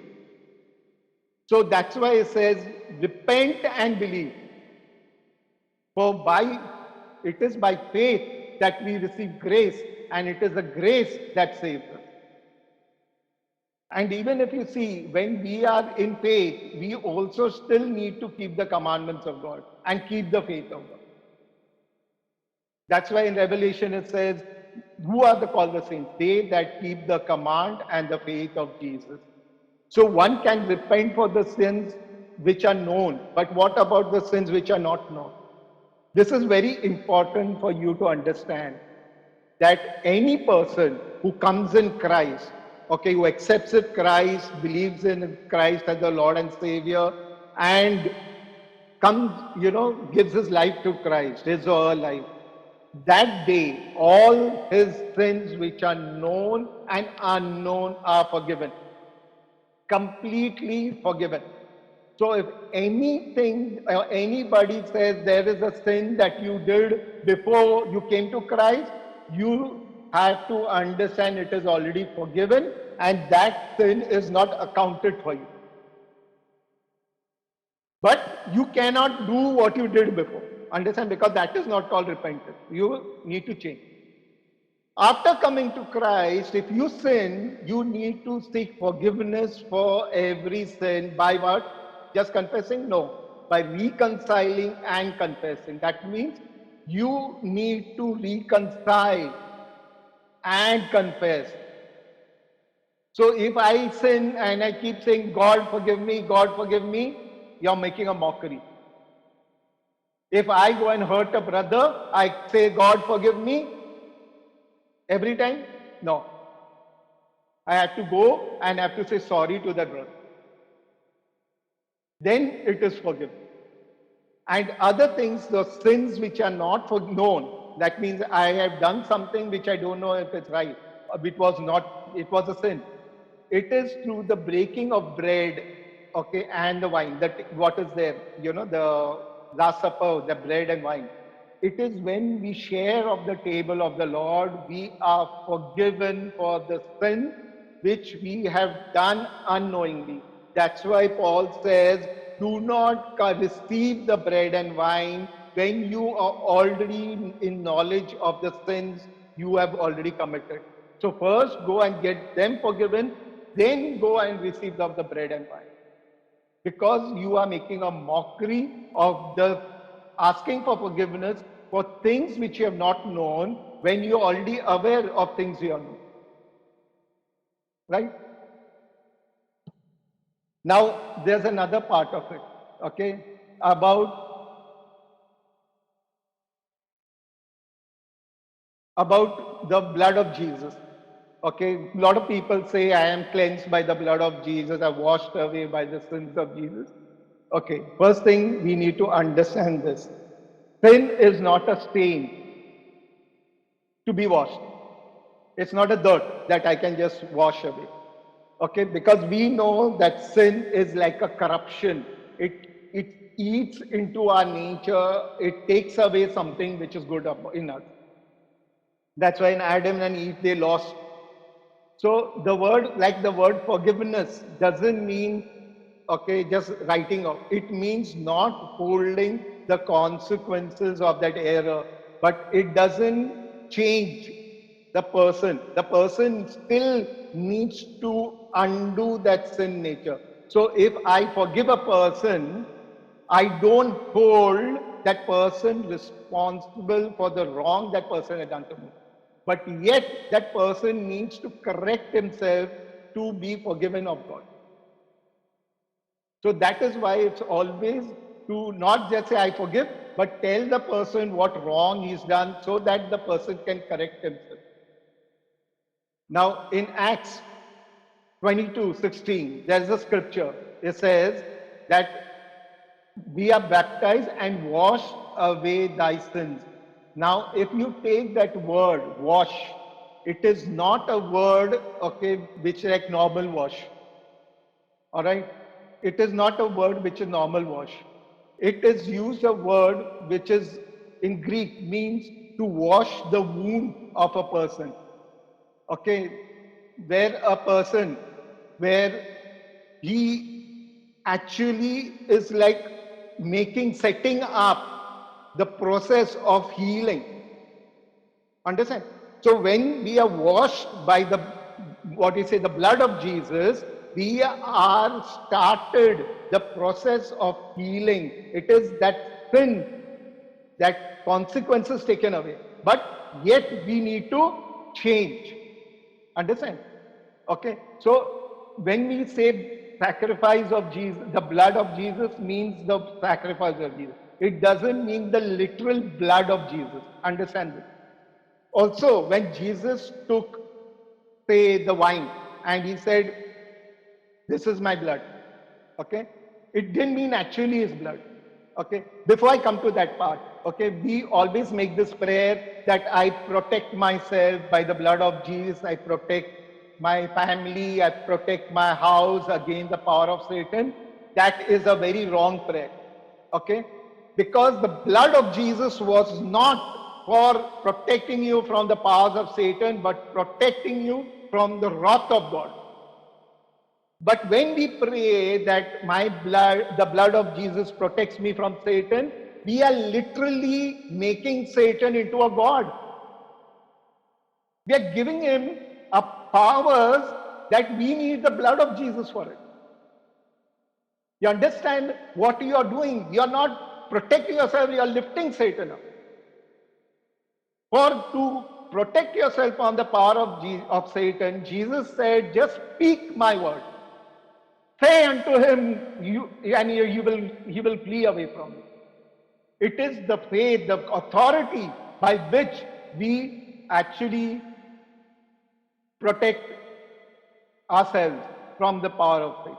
So that's why it says, repent and believe. For it is by faith that we receive grace, and it is the grace that saves us. And even if you see, when we are in faith, we also still need to keep the commandments of God and keep the faith of God. That's why in Revelation it says, who are the called the saints? They that keep the command and the faith of Jesus. So one can repent for the sins which are known, but what about the sins which are not known? This is very important for you to understand that any person who comes in Christ, okay, who accepts it, Christ, believes in Christ as the Lord and Savior, and comes, gives his life to Christ, his or her life. That day, all his sins which are known and unknown are forgiven. Completely forgiven. So if anything, anybody says there is a sin that you did before you came to Christ, you have to understand it is already forgiven and that sin is not accounted for you. But you cannot do what you did before. Understand? Because that is not called repentance. You need to change. After coming to Christ, if you sin, you need to seek forgiveness for every sin. By what? Just confessing? No. By reconciling and confessing. That means You need to reconcile and confess. So if I sin and I keep saying, God forgive me, you're making a mockery. If I go and hurt a brother, I say, God forgive me every time? No. I have to go and have to say sorry to that brother. Then it is forgiven. And other things, the sins which are not known, that means I have done something which I don't know if it's right. It was not, it was a sin. It is through the breaking of bread, okay, and the wine. That what is there, the Last Supper, the bread and wine. It is when we share of the table of the Lord, we are forgiven for the sin which we have done unknowingly. That's why Paul says, do not receive the bread and wine when you are already in knowledge of the sins you have already committed. So first go and get them forgiven, then go and receive of the bread and wine. Because you are making a mockery of the asking for forgiveness for things which you have not known when you are already aware of things you have known. Right? Now, there's another part of it, okay, about the blood of Jesus. Okay, a lot of people say, I am cleansed by the blood of Jesus, I washed away by the sins of Jesus. Okay, first thing we need to understand this. Sin is not a stain to be washed. It's not a dirt that I can just wash away. Okay, because we know that sin is like a corruption. It eats into our nature. It takes away something which is good in us. That's why in Adam and Eve they lost. So the word, like the word forgiveness, doesn't mean okay just writing off. It means not holding the consequences of that error, but it doesn't change the person. The person still needs to undo that sin nature. So if I forgive a person, I don't hold that person responsible for the wrong that person has done to me. But yet, that person needs to correct himself to be forgiven of God. So that is why it's always to not just say, I forgive, but tell the person what wrong he's done so that the person can correct himself. Now, in Acts 22:16, there's a scripture. It says that we are baptized and wash away thy sins. Now, if you take that word, wash, it is not a word, okay, which like normal wash. All right? It is not a word which is normal wash. It is used a word which is in Greek means to wash the wound of a person. Okay? Where a person, where he actually is like setting up the process of healing. Understand? So when we are washed by the, what you say, the blood of Jesus, we are started the process of healing. It is that sin, that consequences taken away. But yet we need to change. Understand? Okay. So when we say sacrifice of Jesus, the blood of Jesus means the sacrifice of Jesus. It doesn't mean the literal blood of Jesus. Understand this? Also, when Jesus took, say, the wine and he said, this is my blood, okay, it didn't mean actually his blood. Okay, before I come to that part, okay, we always make this prayer that I protect myself by the blood of Jesus, I protect my family, I protect my house against the power of Satan. That is a very wrong prayer. Okay, because the blood of Jesus was not for protecting you from the powers of Satan, but protecting you from the wrath of God. But when we pray that my blood, the blood of Jesus protects me from Satan, we are literally making Satan into a god. We are giving him a powers that we need the blood of Jesus for it. You understand what you are doing? You are not protecting yourself, you are lifting Satan up. For to protect yourself from the power of Satan, Jesus said, just speak my word. Say unto him, he will flee away from you. It is the faith, the authority by which we actually protect ourselves from the power of Satan.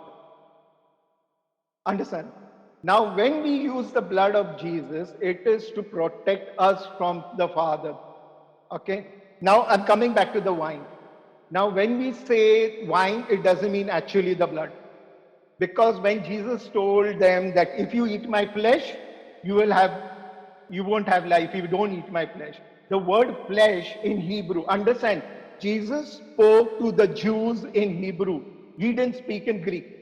Understand? Now, when we use the blood of Jesus, it is to protect us from the Father. Okay? Now, I'm coming back to the wine. Now, when we say wine, it doesn't mean actually the blood. Because when Jesus told them that if you eat my flesh, you won't have life if you don't eat my flesh. The word flesh in Hebrew, understand, Jesus spoke to the Jews in Hebrew. He didn't speak in Greek.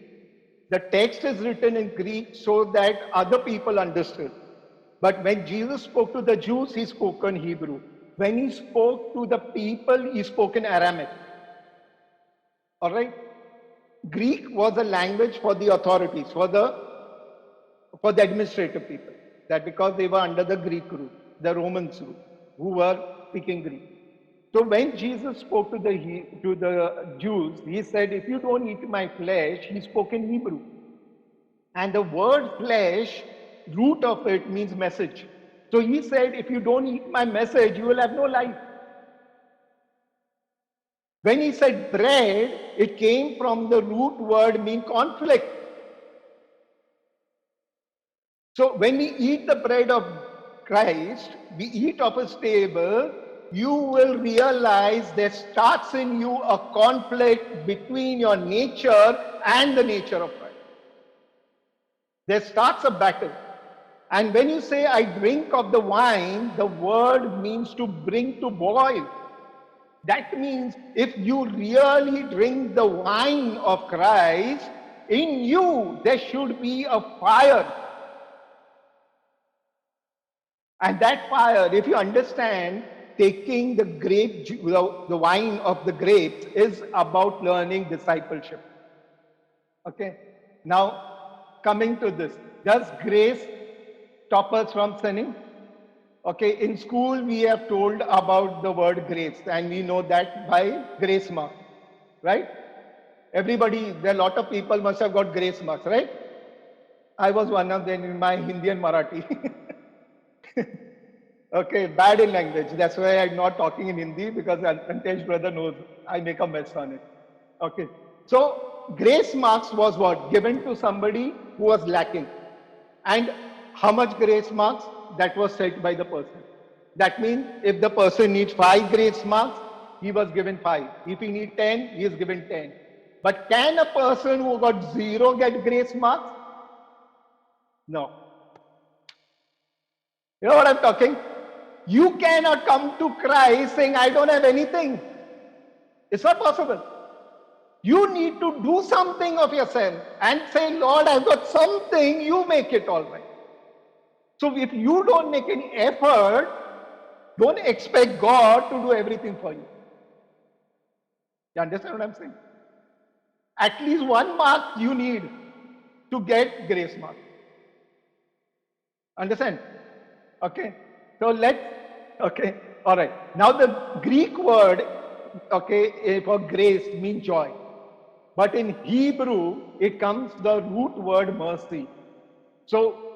The text is written in Greek so that other people understood. But when Jesus spoke to the Jews, he spoke in Hebrew. When he spoke to the people, he spoke in Aramaic. All right? Greek was a language for the authorities, for the administrative people. That because they were under the Greek rule, the Romans rule, who were speaking Greek. So when Jesus spoke to the Jews, he said, if you don't eat my flesh, he spoke in Hebrew. And the word flesh, root of it means message. So he said, if you don't eat my message, you will have no life. When he said bread, it came from the root word mean conflict. So when we eat the bread of Christ, we eat of his table, you will realize there starts in you a conflict between your nature and the nature of Christ. There starts a battle. And when you say, I drink of the wine, the word means to bring to boil. That means if you really drink the wine of Christ, in you there should be a fire. And that fire, if you understand, taking the the wine of the grapes is about learning discipleship. Okay. Now, coming to this, does grace stop us from sinning? Okay, in school we have told about the word grace, and we know that by grace mark, right? Everybody, there are a lot of people must have got grace marks, right? I was one of them in my Hindi and Marathi. Okay, bad in language. That's why I'm not talking in Hindi, because Antesh brother knows I make a mess on it. Okay, so grace marks was what? Given to somebody who was lacking. And how much grace marks? That was set by the person. That means if the person needs 5 grace marks, he was given 5. If he needs 10, he is given 10. But can a person who got 0 get grace marks? No. You know what I'm talking? You cannot come to Christ saying, I don't have anything. It's not possible. You need to do something of yourself and say, Lord, I've got something, you make it all right. So if you don't make any effort, don't expect God to do everything for you. You understand what I'm saying? At least 1 mark you need to get grace mark. Understand? Okay. So okay. All right. Now the Greek word, okay, for grace means joy. But in Hebrew, it comes the root word mercy. So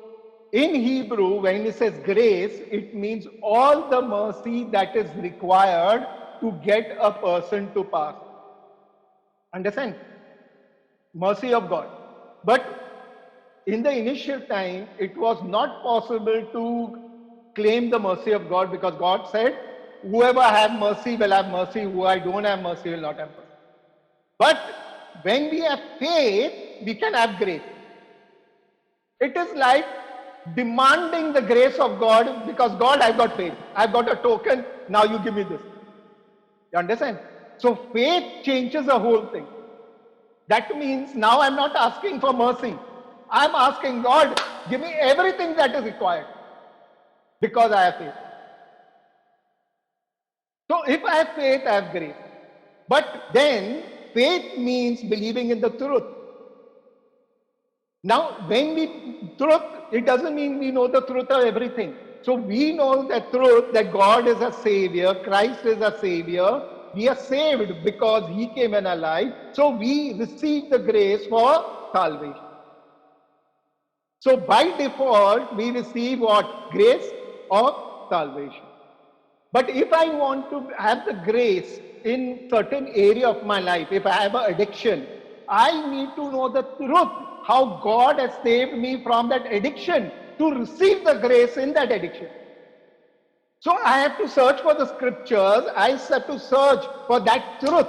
in Hebrew, when it says grace, it means all the mercy that is required to get a person to pass. Understand? Mercy of God. But in the initial time, it was not possible to claim the mercy of God, because God said, whoever have mercy will have mercy, who I don't have mercy will not have mercy. But when we have faith, we can have grace. It is like demanding the grace of God, because God, I've got faith. I've got a token, now you give me this. You understand? So faith changes the whole thing. That means now I'm not asking for mercy. I'm asking, Lord, give me everything that is required, because I have faith. So if I have faith, I have grace. But then faith means believing in the truth. Now, when we truth, it doesn't mean we know the truth of everything. So we know the truth that God is a savior, Christ is a savior. We are saved because he came in our life. So we receive the grace for salvation. So by default, we receive what? Grace of salvation. But if I want to have the grace in certain area of my life, if I have an addiction, I need to know the truth, how God has saved me from that addiction to receive the grace in that addiction. So I have to search for the scriptures. I have to search for that truth.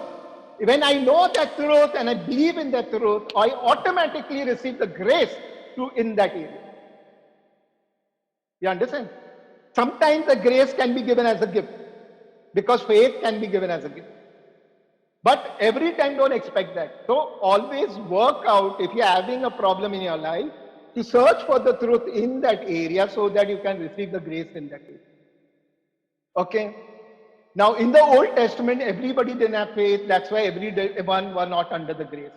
When I know that truth and I believe in that truth, I automatically receive the grace to in that area. You understand? Sometimes the grace can be given as a gift because faith can be given as a gift. But every time don't expect that. So always work out if you're having a problem in your life to search for the truth in that area so that you can receive the grace in that area. Okay. Now in the Old Testament, everybody didn't have faith. That's why everyone were not under the grace.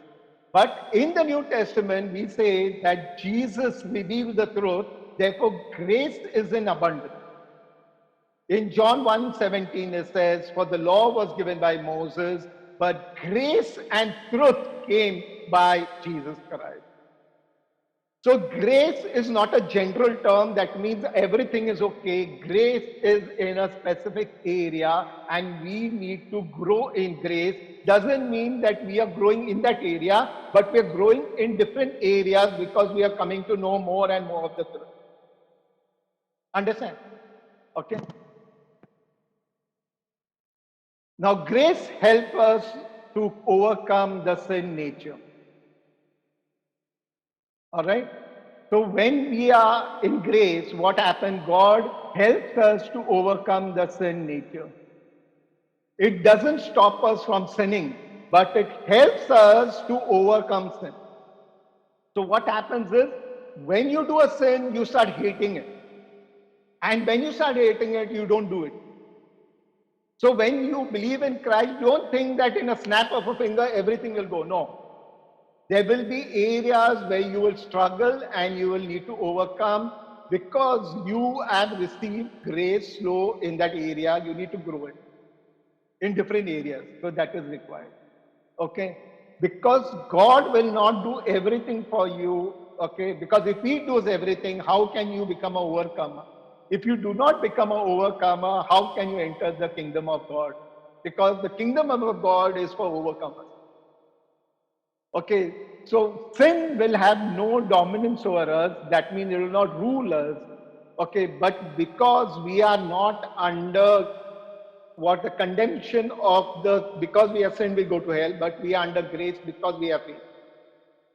But in the New Testament, we say that Jesus revealed the truth. Therefore, grace is in abundance. In John 1:17, it says, "For the law was given by Moses, but grace and truth came by Jesus Christ." So grace is not a general term that means everything is okay. Grace is in a specific area and we need to grow in grace. Doesn't mean that we are growing in that area, but we are growing in different areas because we are coming to know more and more of the truth. Understand? Okay. Now grace helps us to overcome the sin nature. All right. So when we are in grace, what happens? God helps us to overcome the sin nature. It doesn't stop us from sinning, but it helps us to overcome sin. So what happens is when you do a sin, you start hating it. And when you start hating it, you don't do it. So when you believe in Christ, don't think that in a snap of a finger, everything will go. No. There will be areas where you will struggle and you will need to overcome because you have received grace slow in that area. You need to grow it in different areas. So that is required. Okay. Because God will not do everything for you. Okay. Because if He does everything, how can you become an overcomer? If you do not become an overcomer, how can you enter the kingdom of God? Because the kingdom of God is for overcomers. Okay, so sin will have no dominance over us. That means it will not rule us. Okay, but because we are not under what the condemnation of the, because we have sinned, we go to hell, but we are under grace because we have faith.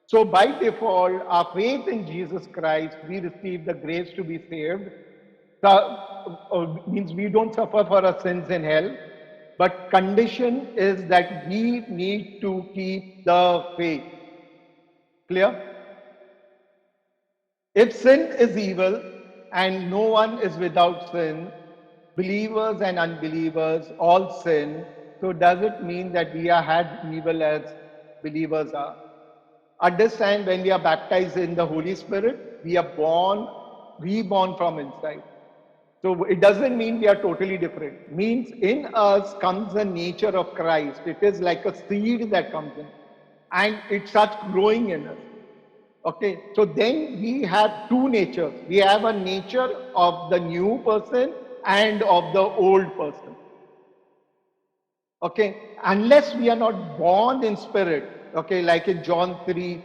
So by default, our faith in Jesus Christ, we receive the grace to be saved. Means we don't suffer for our sins in hell, but condition is that we need to keep the faith. Clear? If sin is evil and no one is without sin, believers and unbelievers all sin, so does it mean that we are as evil as believers are? Understand, when we are baptized in the Holy Spirit, we are born, reborn from inside. So it doesn't mean we are totally different. Means in us comes the nature of Christ. It is like a seed that comes in and it starts growing in us. Okay, so then we have two natures. We have a nature of the new person and of the old person. Okay, unless we are not born in spirit, okay, like in John 3,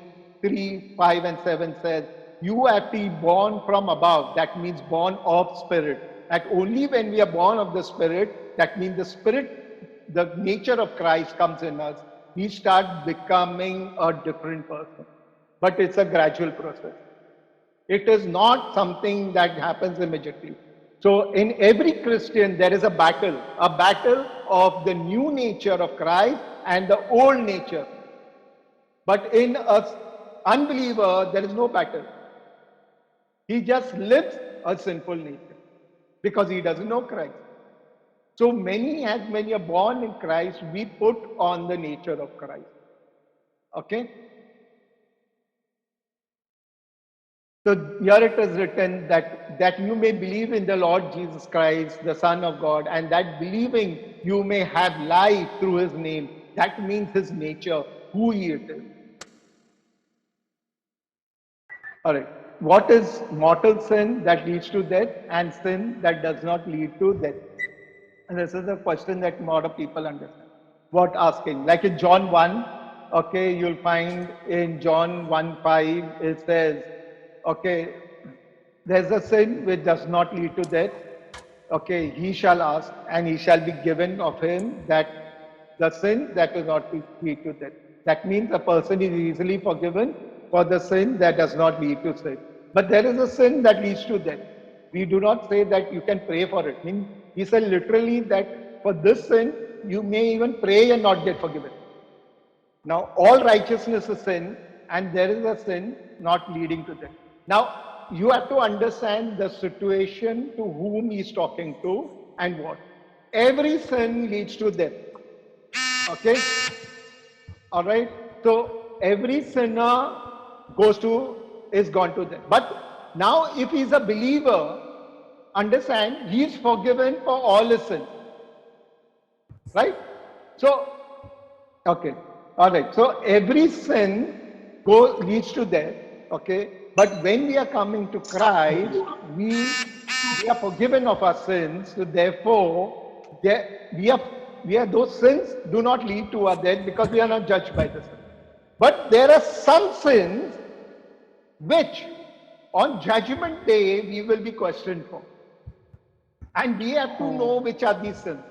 5 and 7 says, you have to be born from above. That means born of spirit. That only when we are born of the spirit, that means the spirit, the nature of Christ comes in us. We start becoming a different person. But it's a gradual process. It is not something that happens immediately. So in every Christian, there is a battle of the new nature of Christ and the old nature. But in an unbeliever, there is no battle. He just lives a sinful nature because he doesn't know Christ. So many, as when you're born in Christ, we put on the nature of Christ. Okay? So here it is written that you may believe in the Lord Jesus Christ, the Son of God, and that believing you may have life through his name. That means his nature, who he is. All right. What is mortal sin that leads to death and sin that does not lead to death? And this is a question that more people understand. What asking? Like in John 1, okay, you'll find in John 1 5, it says, okay, there's a sin which does not lead to death. Okay, he shall ask, and he shall be given of him that the sin that does not lead to death. That means a person is easily forgiven for the sin that does not lead to sin. But there is a sin that leads to death. We do not say that you can pray for it. I mean, he said literally that for this sin, you may even pray and not get forgiven. Now, all righteousness is sin, and there is a sin not leading to death. Now, you have to understand the situation to whom he's talking to and what. Every sin leads to death. Okay? All right? So, every sinner is gone to death. But now, if he's a believer, understand, he is forgiven for all his sins. Right? So, okay. All right. So every sin leads to death. Okay. But when we are coming to Christ, we are forgiven of our sins. So therefore, we are those sins do not lead to our death because we are not judged by the sin. But there are some sins which on judgment day we will be questioned for. And we have to know which are these sins.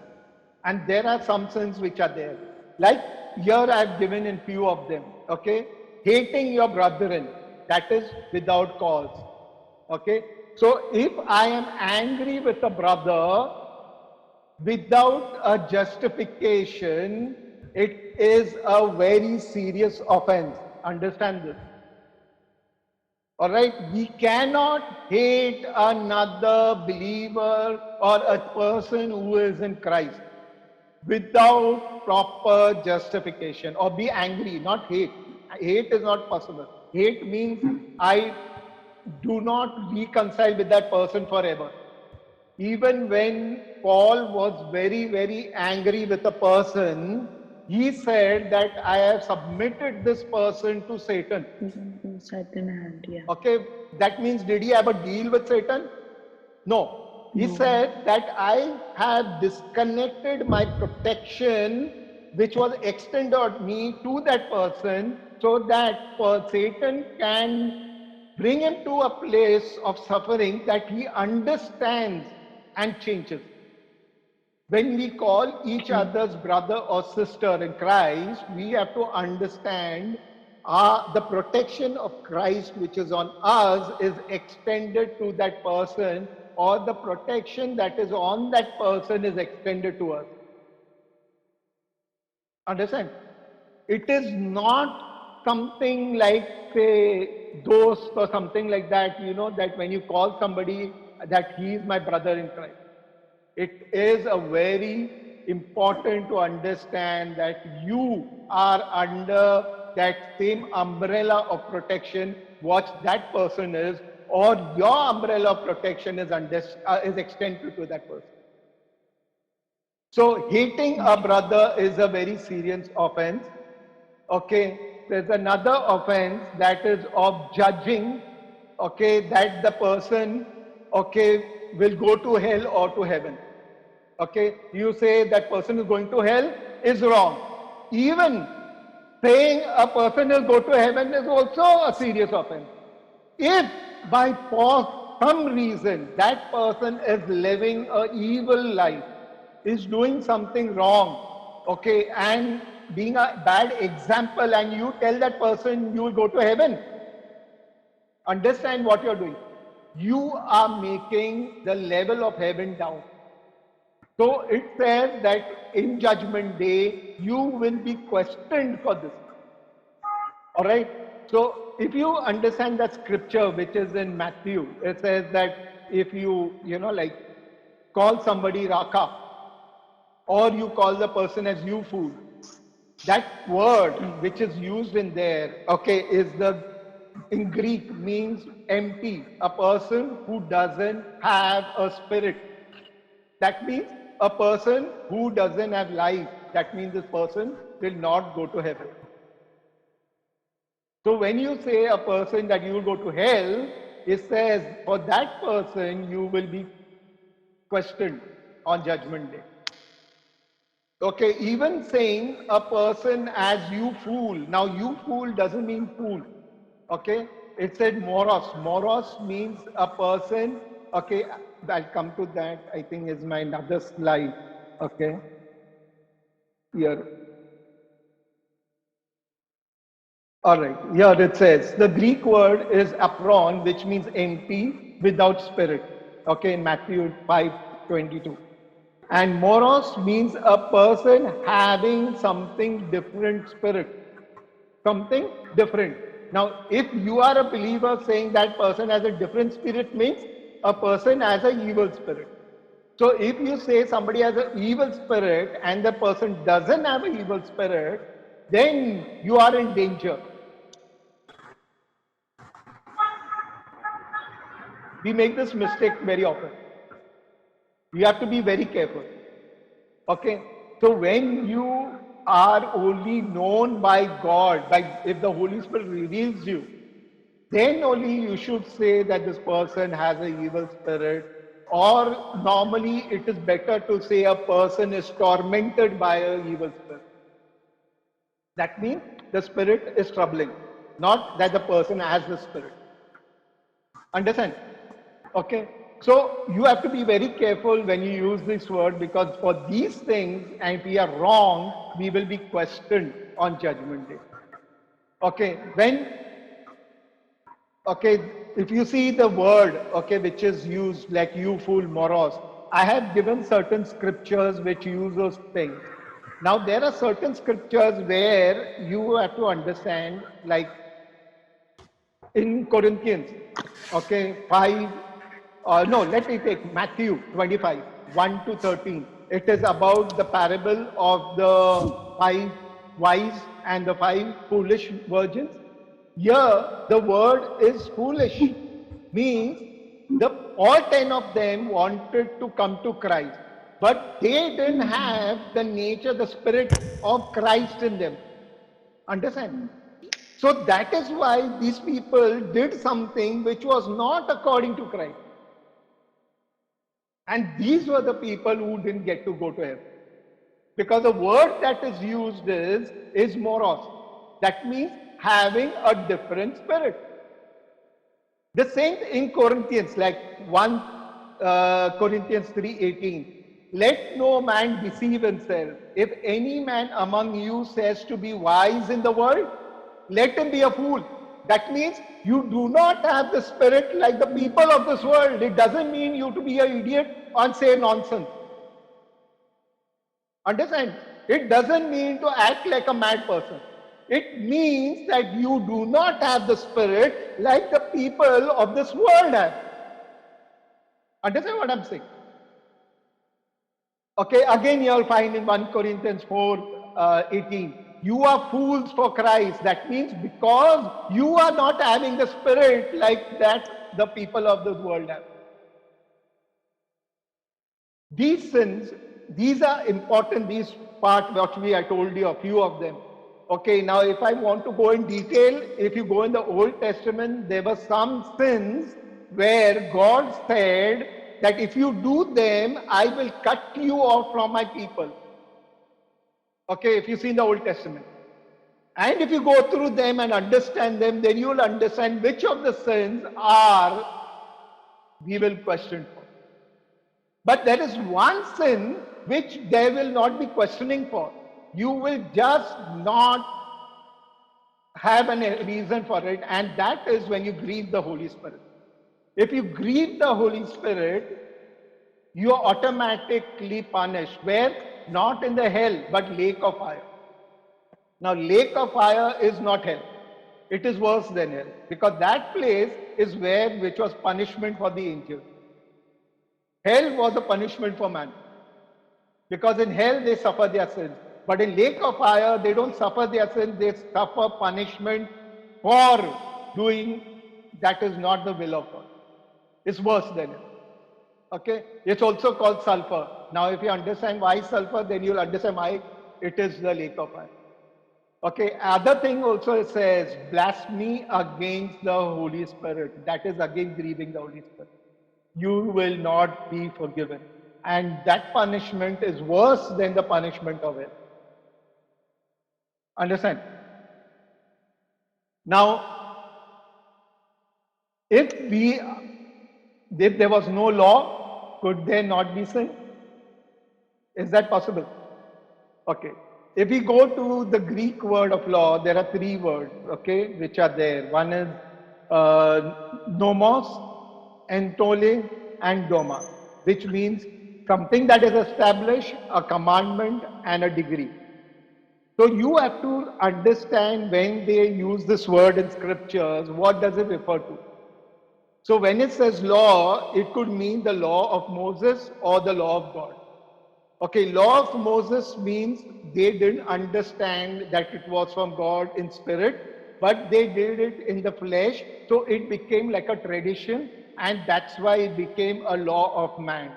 And there are some sins which are there. Like here I have given in few of them. Okay. Hating your brethren, that is without cause. Okay. So if I am angry with a brother without a justification, it is a very serious offense. Understand this. All right, we cannot hate another believer or a person who is in Christ without proper justification or be angry, not hate. Hate is not possible. Hate means I do not reconcile with that person forever. Even when Paul was very, very angry with a person, he said that I have submitted this person to Satan. Satan hand, yeah. Okay, that means did he have a deal with Satan? No. He said that I have disconnected my protection which was extended me to that person so that Satan can bring him to a place of suffering that he understands and changes. When we call each other's brother or sister in Christ, we have to understand the protection of Christ which is on us is extended to that person, or the protection that is on that person is extended to us. Understand? It is not something like, say, dost or something like that, that when you call somebody that he is my brother in Christ. It is a very important to understand that you are under that same umbrella of protection what that person is, or your umbrella of protection is extended to that person. So hating a brother is a very serious offense. Okay, there's another offense that is of judging, okay, that the person, okay, will go to hell or to heaven. Okay, you say that person is going to hell is wrong. Even saying a person will go to heaven is also a serious offense. If by some reason that person is living an evil life, is doing something wrong, okay, and being a bad example, and you tell that person you will go to heaven, understand what you're doing. You are making the level of heaven down. So it says that in judgment day, you will be questioned for this. All right. So if you understand that scripture, which is in Matthew, it says that if you, like call somebody Raka, or you call the person as you food, that word which is used in there, okay, is the in Greek means empty, a person who doesn't have a spirit. That means a person who doesn't have life. That means this person will not go to heaven. So when you say a person that you will go to hell, it says for that person you will be questioned on judgment day. Okay, even saying a person as you fool. Now you fool doesn't mean fool. Okay, it said moros. Moros means a person. Okay, I'll come to that. I think is my another slide. Okay, here. All right, here it says the Greek word is apron, which means empty, without spirit. Okay, in Matthew 5:22. And moros means a person having something different spirit. Something different. Now, if you are a believer saying that person has a different spirit means a person has an evil spirit. So if you say somebody has an evil spirit and the person doesn't have an evil spirit, then you are in danger. We make this mistake very often. You have to be very careful. Okay. So when you are only known by God, by if the Holy Spirit reveals you, then only you should say that this person has an evil spirit. Or normally it is better to say a person is tormented by an evil spirit. That means the spirit is troubling, not that the person has the spirit. Understand? Okay. So you have to be very careful when you use this word because for these things, and if we are wrong, we will be questioned on judgment day. Okay. Okay, if you see the word, okay, which is used like you fool, moros, I have given certain scriptures which use those things. Now there are certain scriptures where you have to understand, like in Corinthians, okay, 5, no, let me take Matthew 25, 1 to 13. It is about the parable of the 5 wise and the 5 foolish virgins. Here, the word is foolish, means the all 10 of them wanted to come to Christ, but they didn't have the nature, the spirit of Christ in them. Understand? So that is why these people did something which was not according to Christ. And these were the people who didn't get to go to heaven. Because the word that is used is moros. That means having a different spirit. The same in Corinthians, like 1 Corinthians 3:18. Let no man deceive himself. If any man among you says to be wise in the world, let him be a fool. That means you do not have the spirit like the people of this world. It doesn't mean you to be an idiot and say nonsense. Understand? It doesn't mean to act like a mad person. It means that you do not have the spirit like the people of this world have. Understand what I'm saying? Okay, again you'll find in 1 Corinthians 4:18. You are fools for Christ. That means because you are not having the spirit like that the people of this world have. These sins, these are important, these part what I told you, a few of them. Okay, now if I want to go in detail, if you go in the Old Testament, there were some sins where God said that if you do them, I will cut you off from my people. Okay, if you see in the Old Testament. And if you go through them and understand them, then you will understand which of the sins are we will question for. But there is one sin which they will not be questioning for. You will just not have a reason for it, and that is when you grieve the Holy Spirit. If you grieve the Holy Spirit, you are automatically punished. Where? Not in the hell, but lake of fire. Now, lake of fire is not hell. It is worse than hell, because that place is which was punishment for the angels. Hell was a punishment for man. Because in hell they suffer their sins. But in lake of fire, they don't suffer their sins, they suffer punishment for doing that is not the will of God. It's worse than it. Okay, it's also called sulfur. Now, if you understand why sulfur, then you'll understand why it is the lake of fire. Okay, other thing also it says blasphemy against the Holy Spirit. That is again grieving the Holy Spirit. You will not be forgiven. And that punishment is worse than the punishment of it. Understand? Now, if there was no law, could there not be sin? Is that possible? Okay. If we go to the Greek word of law, there are three words, okay, which are there. One is nomos, entole, and doma, which means something that is established, a commandment, and a degree. So you have to understand when they use this word in scriptures, what does it refer to? So when it says law, it could mean the law of Moses or the law of God. Okay, law of Moses means they didn't understand that it was from God in spirit, but they did it in the flesh. So it became like a tradition, and that's why it became a law of man.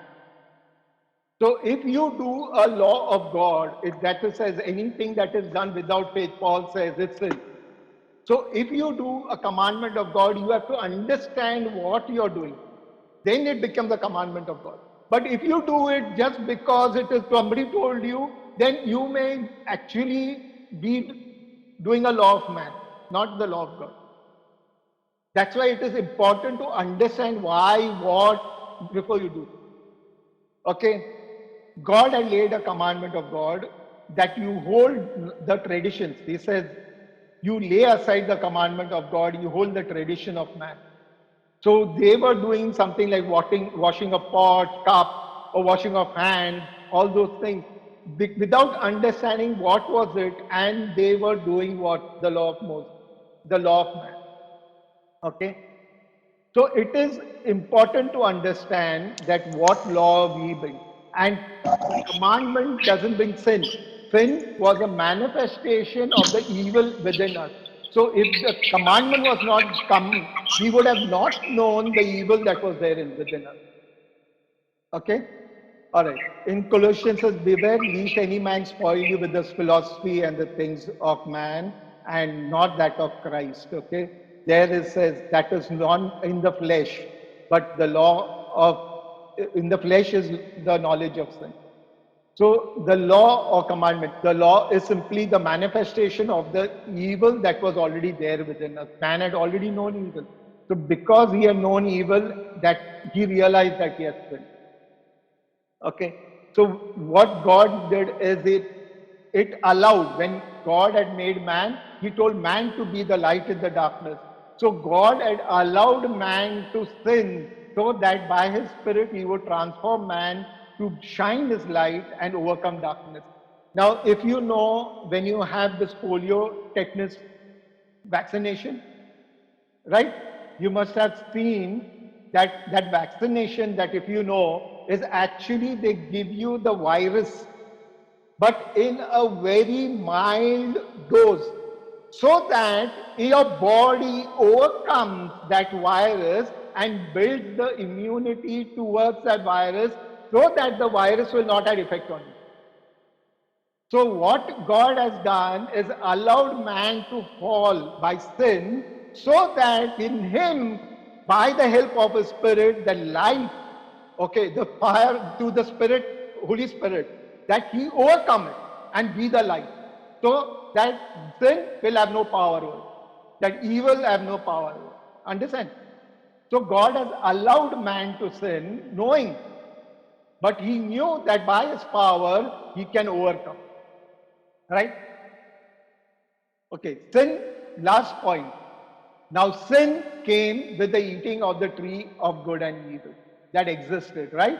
So if you do a law of God, if that says anything that is done without faith, Paul says it's sin. So if you do a commandment of God, you have to understand what you're doing. Then it becomes a commandment of God. But if you do it just because it is somebody told you, then you may actually be doing a law of man, not the law of God. That's why it is important to understand why, what, before you do. Okay? God had laid a commandment of God that you hold the traditions. He says, you lay aside the commandment of God, you hold the tradition of man. So they were doing something like washing a pot, cup, or washing of hands, all those things, without understanding what was it, and they were doing what the law of Moses, the law of man. Okay. So it is important to understand that what law we bring. And commandment doesn't bring sin. Sin was a manifestation of the evil within us. So if the commandment was not come, we would have not known the evil that was there within us. Okay? All right. In Colossians says, beware lest any man spoil you with this philosophy and the things of man and not that of Christ. Okay. There it says that is not in the flesh, but the law of in the flesh is the knowledge of sin. So the law or commandment, the law is simply the manifestation of the evil that was already there within us. Man had already known evil. So because he had known evil, that he realized that he had sinned. Okay. So what God did is it allowed, when God had made man, he told man to be the light in the darkness. So God had allowed man to sin so that by his spirit he would transform man to shine his light and overcome darkness. Now, if you know, when you have this polio tetanus vaccination, right? You must have seen that vaccination, that if you know, is actually they give you the virus, but in a very mild dose, so that your body overcomes that virus and builds the immunity towards that virus, so that the virus will not have effect on you. So what God has done is allowed man to fall by sin, so that in him, by the help of his spirit, the light, okay, the fire to the spirit, Holy Spirit, that he overcome it and be the light. So that sin will have no power over it. That evil have no power over it. Understand? So God has allowed man to sin, knowing, but he knew that by his power he can overcome. Right? Okay, sin, last point. Now, sin came with the eating of the tree of good and evil that existed, right?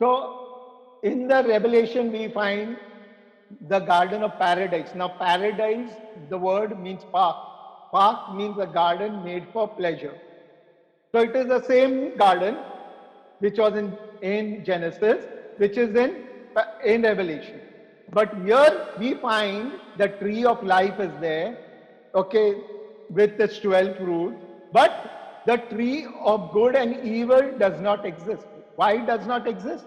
So, in the Revelation, we find the Garden of Paradise. Now, paradise, the word means park. Park means a garden made for pleasure. So, it is the same garden which was in Genesis, which is in Revelation. But here we find the tree of life is there. Okay, with its 12 fruits, but the tree of good and evil does not exist. Why it does not exist?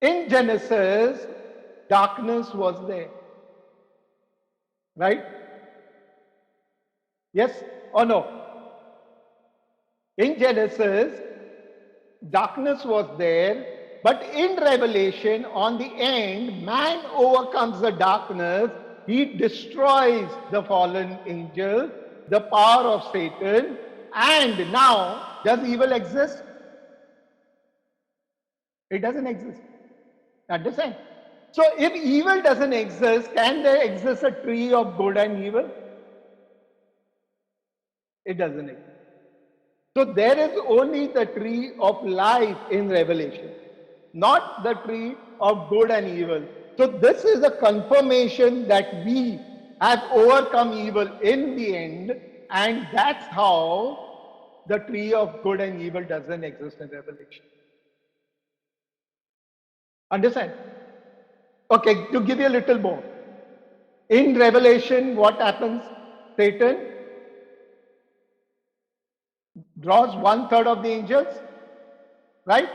In Genesis, darkness was there, right? Yes or no? In Genesis, darkness was there, but in Revelation, on the end, man overcomes the darkness. He destroys the fallen angels, the power of Satan, and now, does evil exist? It doesn't exist. Understand? So, if evil doesn't exist, can there exist a tree of good and evil? It doesn't exist. So there is only the tree of life in Revelation, not the tree of good and evil. So this is a confirmation that we have overcome evil in the end, and that's how the tree of good and evil doesn't exist in Revelation. Understand? Okay, to give you a little more. In Revelation, what happens? Satan draws 1/3 of the angels, right?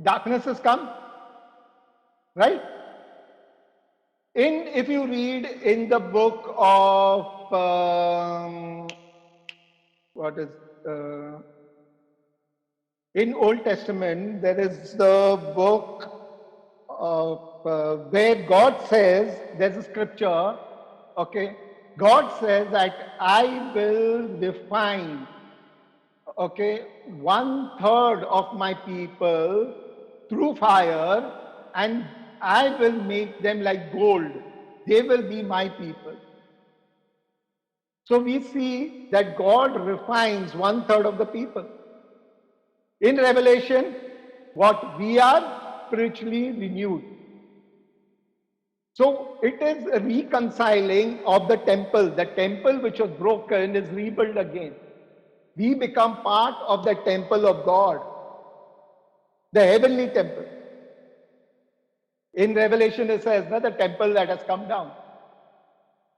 Darkness has come, right? If you read in the book of what is in Old Testament, there is the book of where God says, there's a scripture, okay, God says that I will define, okay, 1/3 of my people through fire, and I will make them like gold. They will be my people. So we see that God refines 1/3 of the people. In Revelation, what we are spiritually renewed. So it is a reconciling of the temple. The temple which was broken is rebuilt again. We become part of the temple of God, the heavenly temple. In Revelation, it says that the temple that has come down.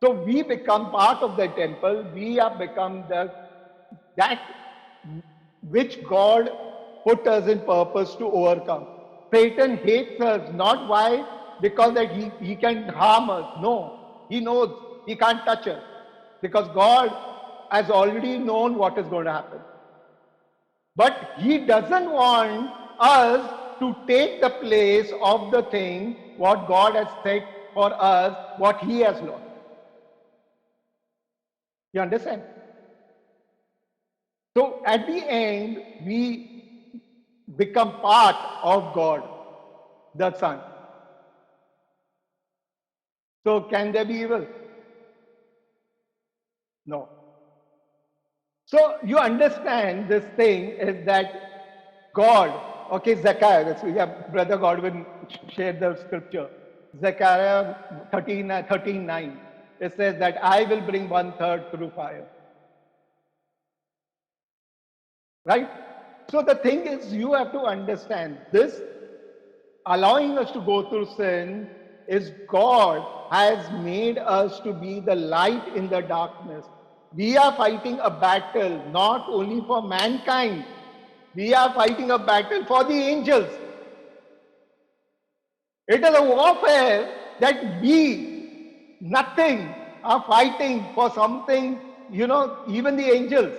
So we become part of the temple. We have become that which God put us in purpose to overcome. Satan hates us not why because that he can harm us. No, he knows he can't touch us because God has already known what is going to happen. But he doesn't want us to take the place of the thing what God has set for us, what he has lost. You understand? So at the end, we become part of God, the Son. So can there be evil? No. So you understand this thing is that God, okay, Zechariah, Brother Godwin shared the scripture. Zechariah 13:9. It says that I will bring 1/3 through fire. Right? So the thing is, you have to understand this allowing us to go through sin is God has made us to be the light in the darkness. We are fighting a battle not only for mankind, we are fighting a battle for the angels. It is a warfare that we, nothing, are fighting for something, even the angels.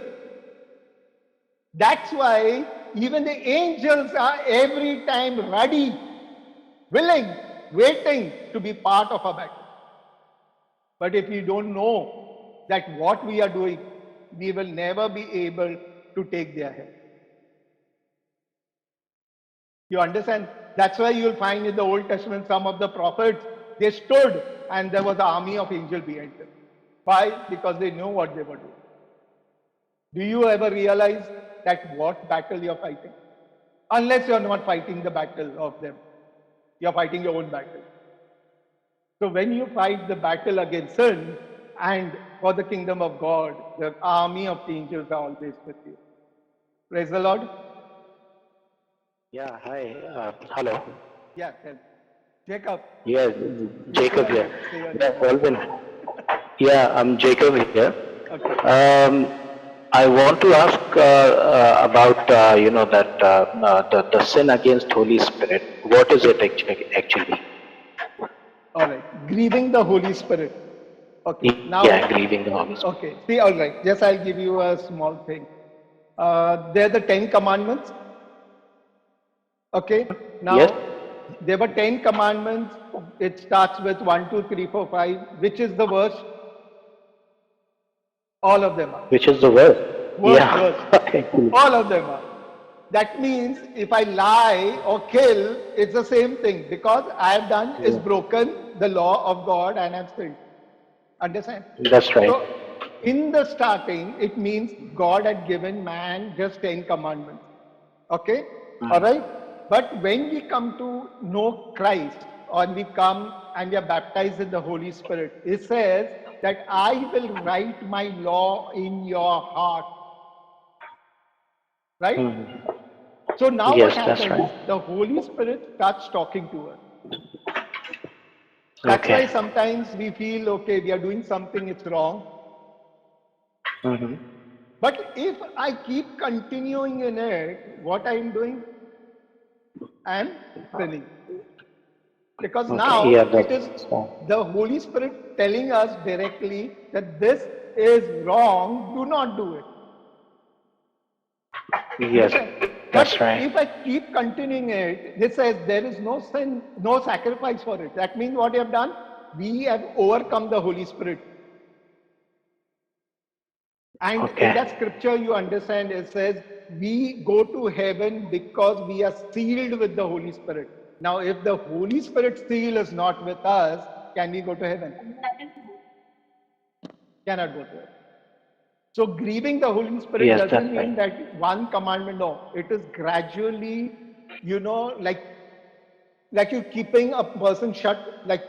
That's why even the angels are every time ready, willing, waiting to be part of a battle. But if we don't know that what we are doing, we will never be able to take their help. You understand? That's why you'll find in the Old Testament some of the prophets, they stood and there was an army of angels behind them. Why? Because they knew what they were doing. Do you ever realize that what battle you're fighting? Unless you're not fighting the battle of them. You're fighting your own battle. So when you fight the battle against sin and for the kingdom of God, the army of angels are always with you. Praise the Lord. Yeah, hi. Hello. Yeah, tell. Jacob, Yes, you say Jacob your here. name. Say your name. Yeah, Colvin. Yeah, I'm Jacob here. Okay. I want to ask about the sin against Holy Spirit. What is it actually? All right. Grieving the Holy Spirit. Okay. Yeah, Now, grieving the Holy Spirit. okay. See, all right. Just I'll give you a small thing. They're the 10 commandments. Okay. Yes, Now, there were 10 commandments. It starts with 1, 2, 3, 4, 5. Which is the worst? All of them are. which is the word. Worst, Yeah, worst. actually. All of them are. That means if I lie or kill, it's the same thing because I have done is Yeah, broken the law of God and I've sinned. Understand? that's right. So in the starting, it means God had given man just 10 commandments. Okay? All Mm. right? But when we come to know Christ or we come and we are baptized in the Holy Spirit, it says that I will write my law in your heart. Right? Mm. So now what Yes, that's right. happens? The Holy Spirit starts talking to us. That's why Okay. sometimes we feel, okay, we are doing something, it's wrong. Hmm. But if I keep continuing in it, what I am doing? I am sinning. Because Okay. Yeah, now it that's is right. the Holy Spirit telling us directly that this is wrong, do not do it. Yes, Understand? that's But right. if I keep continuing it, this says there is no sin, no sacrifice for it. That means what we have done? We have overcome the Holy Spirit. And in Okay. that scripture, you understand it says, we go to heaven because we are sealed with the Holy Spirit. Now, if the Holy Spirit seal is not with us, can we go to heaven? Cannot go to heaven. So, grieving the Holy Spirit Yes, that's doesn't right. mean that one commandment, no. It is gradually, like you keeping a person shut, like,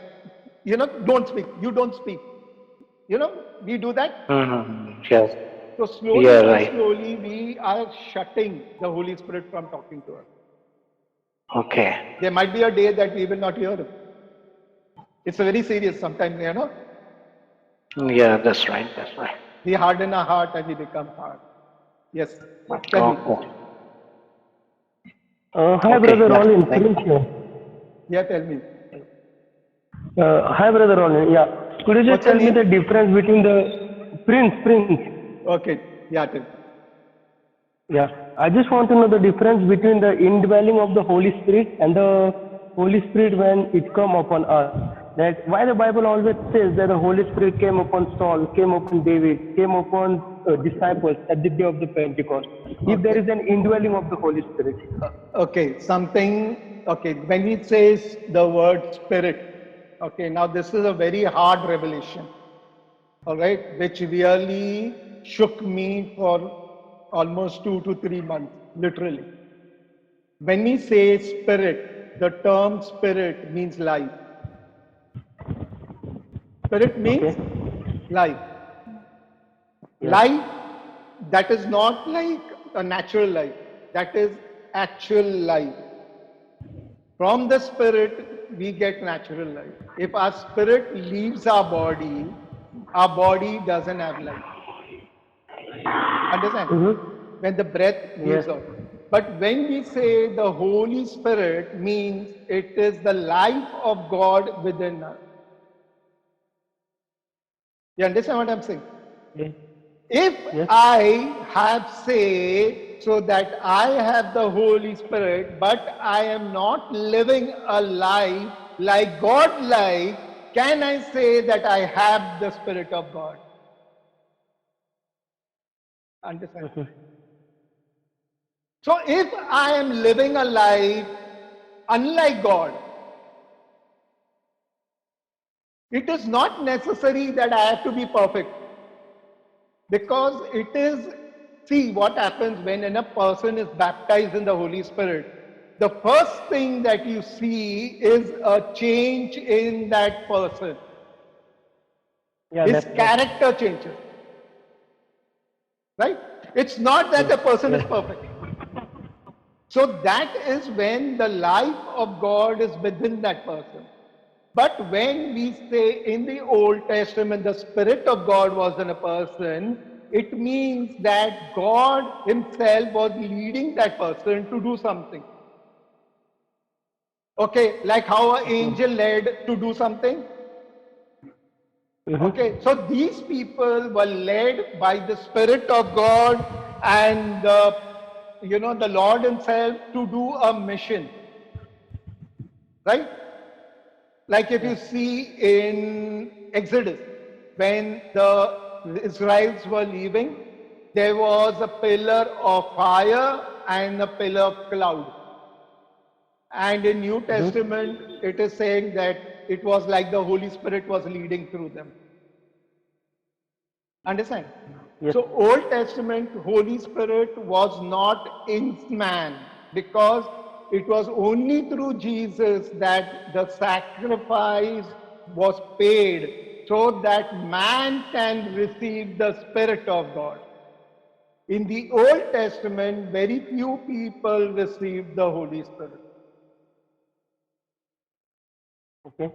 don't speak, you don't speak. We do that. Mm-hmm. Yes. So slowly Yeah, by right. slowly, we are shutting the Holy Spirit from talking to us. Okay. There might be a day that we will not hear him. It's very serious sometimes, Yeah, that's right. That's right. we harden our heart and we become hard. Yes, tell me. Okay. Hi, Okay. brother Yeah. Rolin. Thank Prince here. Yeah, tell me. Hi, brother Rolin. Yeah. Could you just What's your tell me the name? difference between the Prince? Okay, yeah, tell me. Yeah. I just want to know the difference between the indwelling of the Holy Spirit and the Holy Spirit when it come upon us. That why the Bible always says that the Holy Spirit came upon Saul, came upon David, came upon disciples at the day of the Pentecost. If there Okay, is an indwelling of the Holy Spirit. okay, okay, when he says the word spirit, okay, now this is a very hard revelation, all right, which really shook me for almost 2 to 3 months, literally. When we say spirit, the term spirit means life. Spirit means Okay. life. Yes. Life that is not like a natural life, that is actual life. From the spirit, we get natural life. If our spirit leaves our body doesn't have life. Understand? Mm-hmm. When the breath Yes. leaves out. But when we say the Holy Spirit means it is the life of God within us. You understand what I'm saying? Yes. If Yes. I have said so that I have the Holy Spirit, but I am not living a life like God life, can I say that I have the Spirit of God? Understand? Mhm. So if I am living a life unlike God, it is not necessary that I have to be perfect because it is, see what happens when a person is baptized in the Holy Spirit. The first thing that you see is a change in that person. Yeah, His that's right. character changes, right? It's not that Yes. the person is Yes. perfect. So that is when the life of God is within that person. But when we say in the Old Testament the Spirit of God was in a person, it means that God Himself was leading that person to do something. Okay, like how an angel led to do something. Okay, so these people were led by the Spirit of God and the Lord Himself to do a mission, right? Like if you see in Exodus, when the Israelites were leaving, there was a pillar of fire and a pillar of cloud. And in New Testament, it is saying that it was like the Holy Spirit was leading through them. Understand? Yes. So Old Testament Holy Spirit was not in man because it was only through Jesus that the sacrifice was paid so that man can receive the Spirit of God. In the Old Testament, very few people received the Holy Spirit. Okay.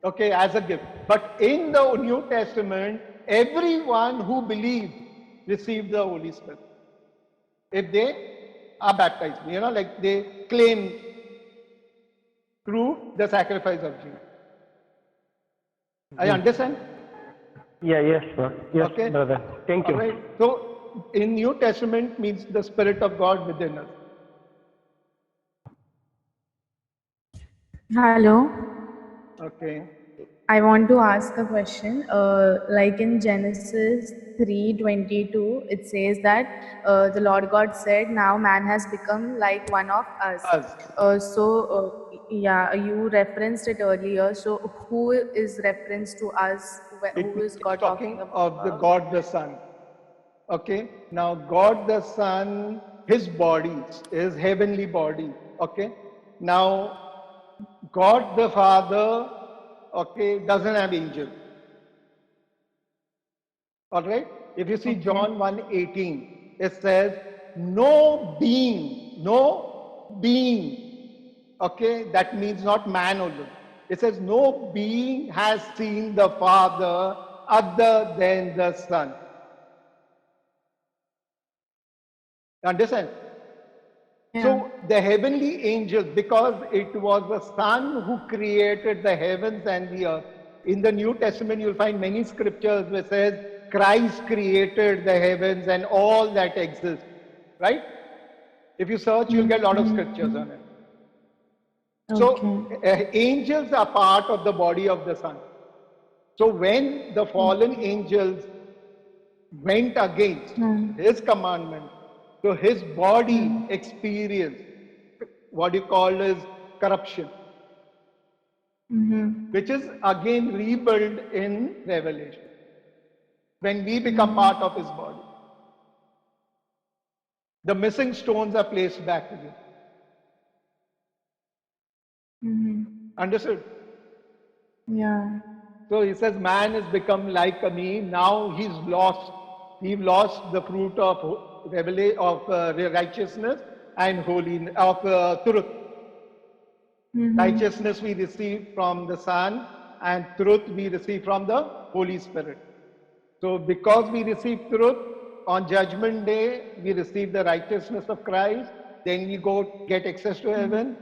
Okay, as a gift. But in the New Testament, everyone who believed received the Holy Spirit. If they are baptized, like they claim through the sacrifice of Jesus. I understand? Yeah, yes, sir. Yes, Okay? brother. Thank All you. right. So in New Testament means the Spirit of God within us. Hello. Okay. I want to ask a question. Like in Genesis 3:22, it says that the Lord God said, "Now man has become like one of us." Us. Yeah, you referenced it earlier. So, who is reference to us? Who is It's God talking talking of the about? God the Son. Okay. Now God the Son, his body is heavenly body. Okay. Now God the Father, okay, doesn't have angels. All right. If you see Okay. John 1:18, it says, no being, okay, that means not man only. It says, no being has seen the Father other than the Son. Understand? Yeah. So the heavenly angels, because it was the Son who created the heavens and the earth. In the New Testament, you'll find many scriptures which says Christ created the heavens and all that exists. Right? If you search, you'll get a lot of scriptures on it. Okay. So angels are part of the body of the Son. So when the fallen angels went against his commandment, so his body experienced what you call as corruption, which is again rebuilt in Revelation when we become part of his body. The missing stones are placed back again. Understood? Yeah. So he says, man has become like me. Now he's lost. He lost the fruit of righteousness and holiness of truth. Righteousness we receive from the Son, and truth we receive from the Holy Spirit. So because we receive truth, on Judgment Day, we receive the righteousness of Christ. Then we go get access to heaven.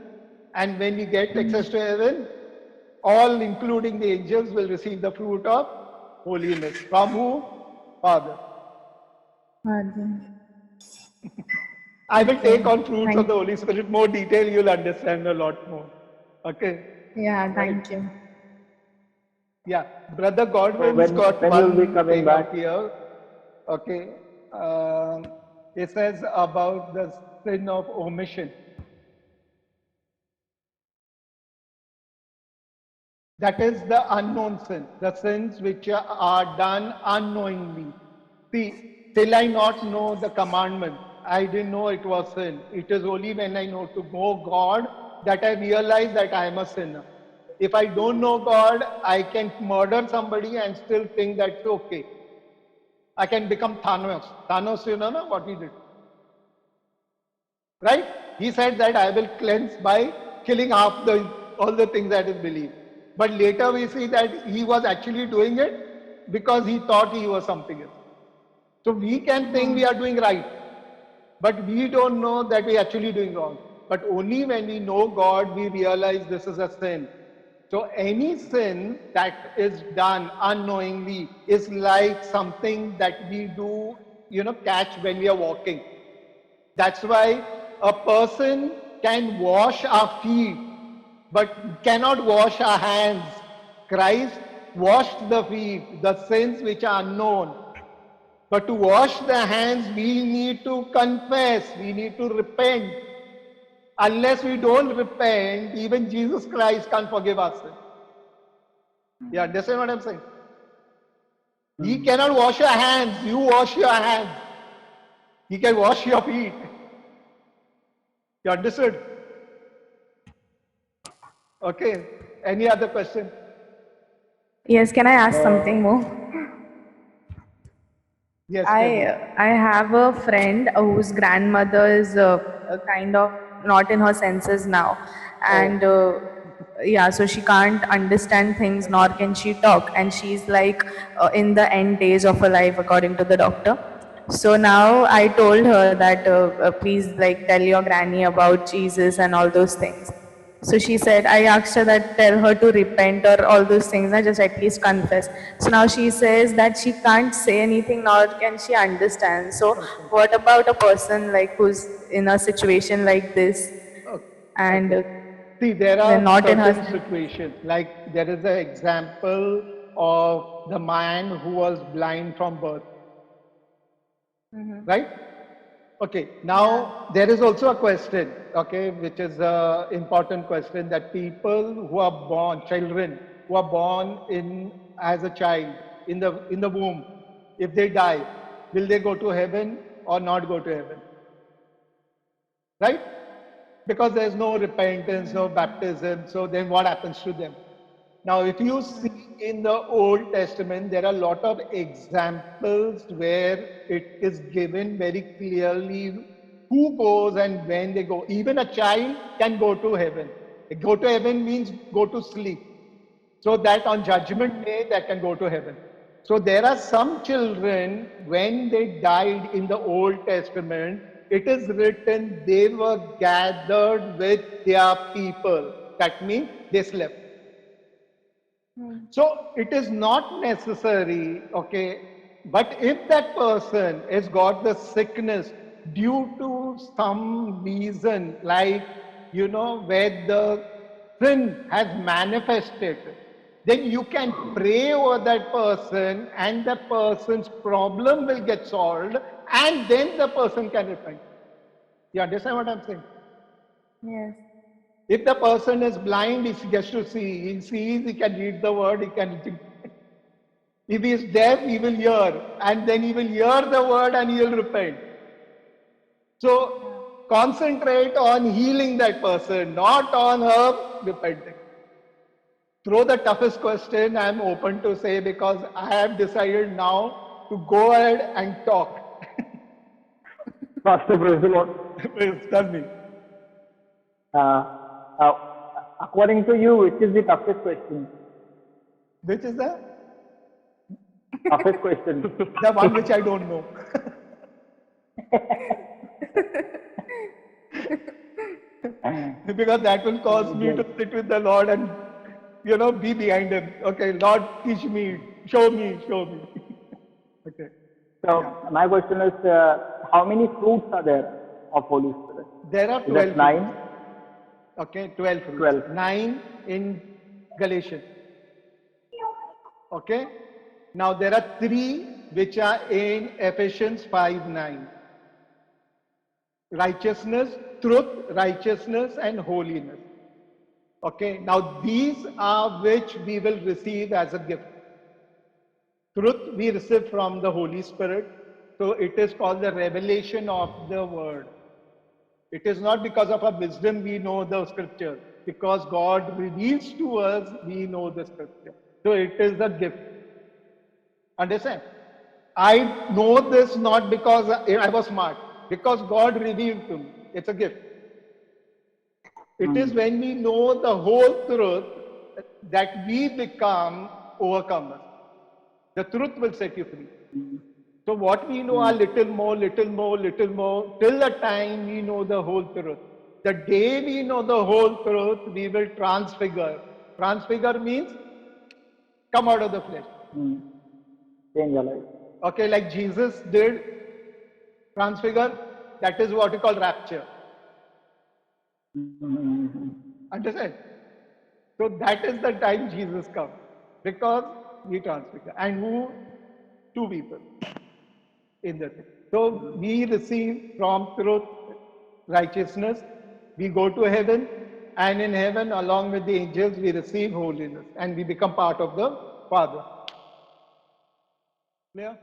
And when we get access to heaven, all including the angels will receive the fruit of holiness. From who? Father. Father. I will take Okay. on fruits of Thank. the Holy Spirit. More detail, you'll understand a lot more. Okay. Yeah. Right. Thank you. Yeah. Brother So Godwin's got when you'll be one coming thing back? out here. Okay. It says about the sin of omission. That is the unknown sin, the sins which are done unknowingly. See, till I not know the commandment, I didn't know it was sin. It is only when I know to know God that I realize that I am a sinner. If I don't know God, I can murder somebody and still think that's okay. I can become Thanos. Thanos, you know what he did, right? He said that I will cleanse by killing half the all the things that is believed. But later we see that he was actually doing it because he thought he was something else. So we can think we are doing right, but we don't know that we are actually doing wrong. But only when we know God, we realize this is a sin. So any sin that is done unknowingly is like something that we do, catch when we are walking. That's why a person can wash our feet, but cannot wash our hands. Christ washed the feet, the sins which are unknown. But to wash the hands, we need to confess, we need to repent. Unless we don't repent, even Jesus Christ can't forgive us. You understand what I'm saying? He cannot wash your hands, you wash your hands. He can wash your feet. You understood? Okay. Any other question? Yes, can I ask something more? Yes, tell me. I have a friend whose grandmother is kind of not in her senses now, and yeah, so she can't understand things nor can she talk, and she's like in the end days of her life according to the doctor. So now I told her that please like tell your granny about Jesus and all those things. So she said, I asked her that tell her to repent or all those things, and just at least confess. So now she says that she can't say anything nor can she understand. So Okay. what about a person like who's in a situation like this and Okay. See, there they're are not in her certain senses? situations, like there is an example of the man who was blind from birth, right? Okay, now there is also a question, okay, which is an important question that people who are born, children who are born in as a child in the womb, if they die, will they go to heaven or not go to heaven? Right? Because there's no repentance, no baptism, so then what happens to them? Now, if you see in the Old Testament, there are a lot of examples where it is given very clearly who goes and when they go. Even a child can go to heaven. Go to heaven means go to sleep. So that on judgment day, they can go to heaven. So there are some children, when they died in the Old Testament, it is written they were gathered with their people. That means they slept. So it is not necessary, okay, but if that person has got the sickness due to some reason, like, where the sin has manifested, then you can pray over that person and the person's problem will get solved and then the person can repent. You understand what I'm saying? Yes. If the person is blind, he gets to see. He sees, he can read the word, he can. If he is deaf, he will hear, and then he will hear the word and he will repent. So concentrate on healing that person, not on her repenting. Throw the toughest question, I'm open to say, because I have decided now to go ahead and talk. Pastor, praise the Lord. Please tell me. Uh, uh, According to you, which is the toughest question? Which is the Toughest question. one which I don't know. Because that will cause me to sit with the Lord and be behind him. Okay, Lord, teach me, show me, show me. Okay. So Yeah. my question is, how many fruits are there of Holy Spirit? There are Is that 12 fruits. 9? Okay, 12 fruits. 12. 9 in Galatians. Okay. Now there are 3 which are in Ephesians 5:9. Righteousness, truth, righteousness, and holiness. Okay. Now these are which we will receive as a gift. Truth we receive from the Holy Spirit. So it is called the revelation of the word. It is not because of our wisdom we know the scripture. Because God reveals to us, we know the scripture. So it is a gift. Understand? I know this not because I was smart, because God revealed to me. It's a gift. It is when we know the whole truth, that we become overcomers. The truth will set you free. So what we know are little more, little more, little more, till the time we know the whole truth. The day we know the whole truth, we will transfigure. Transfigure means come out of the flesh. Change your life. Okay, like Jesus did transfigure, that is what we call rapture. Understand? So that is the time Jesus comes because we transfigure. And who? Two people in the thing. So we receive from truth righteousness, we go to heaven, and in heaven, along with the angels, we receive holiness and we become part of the Father. Clear?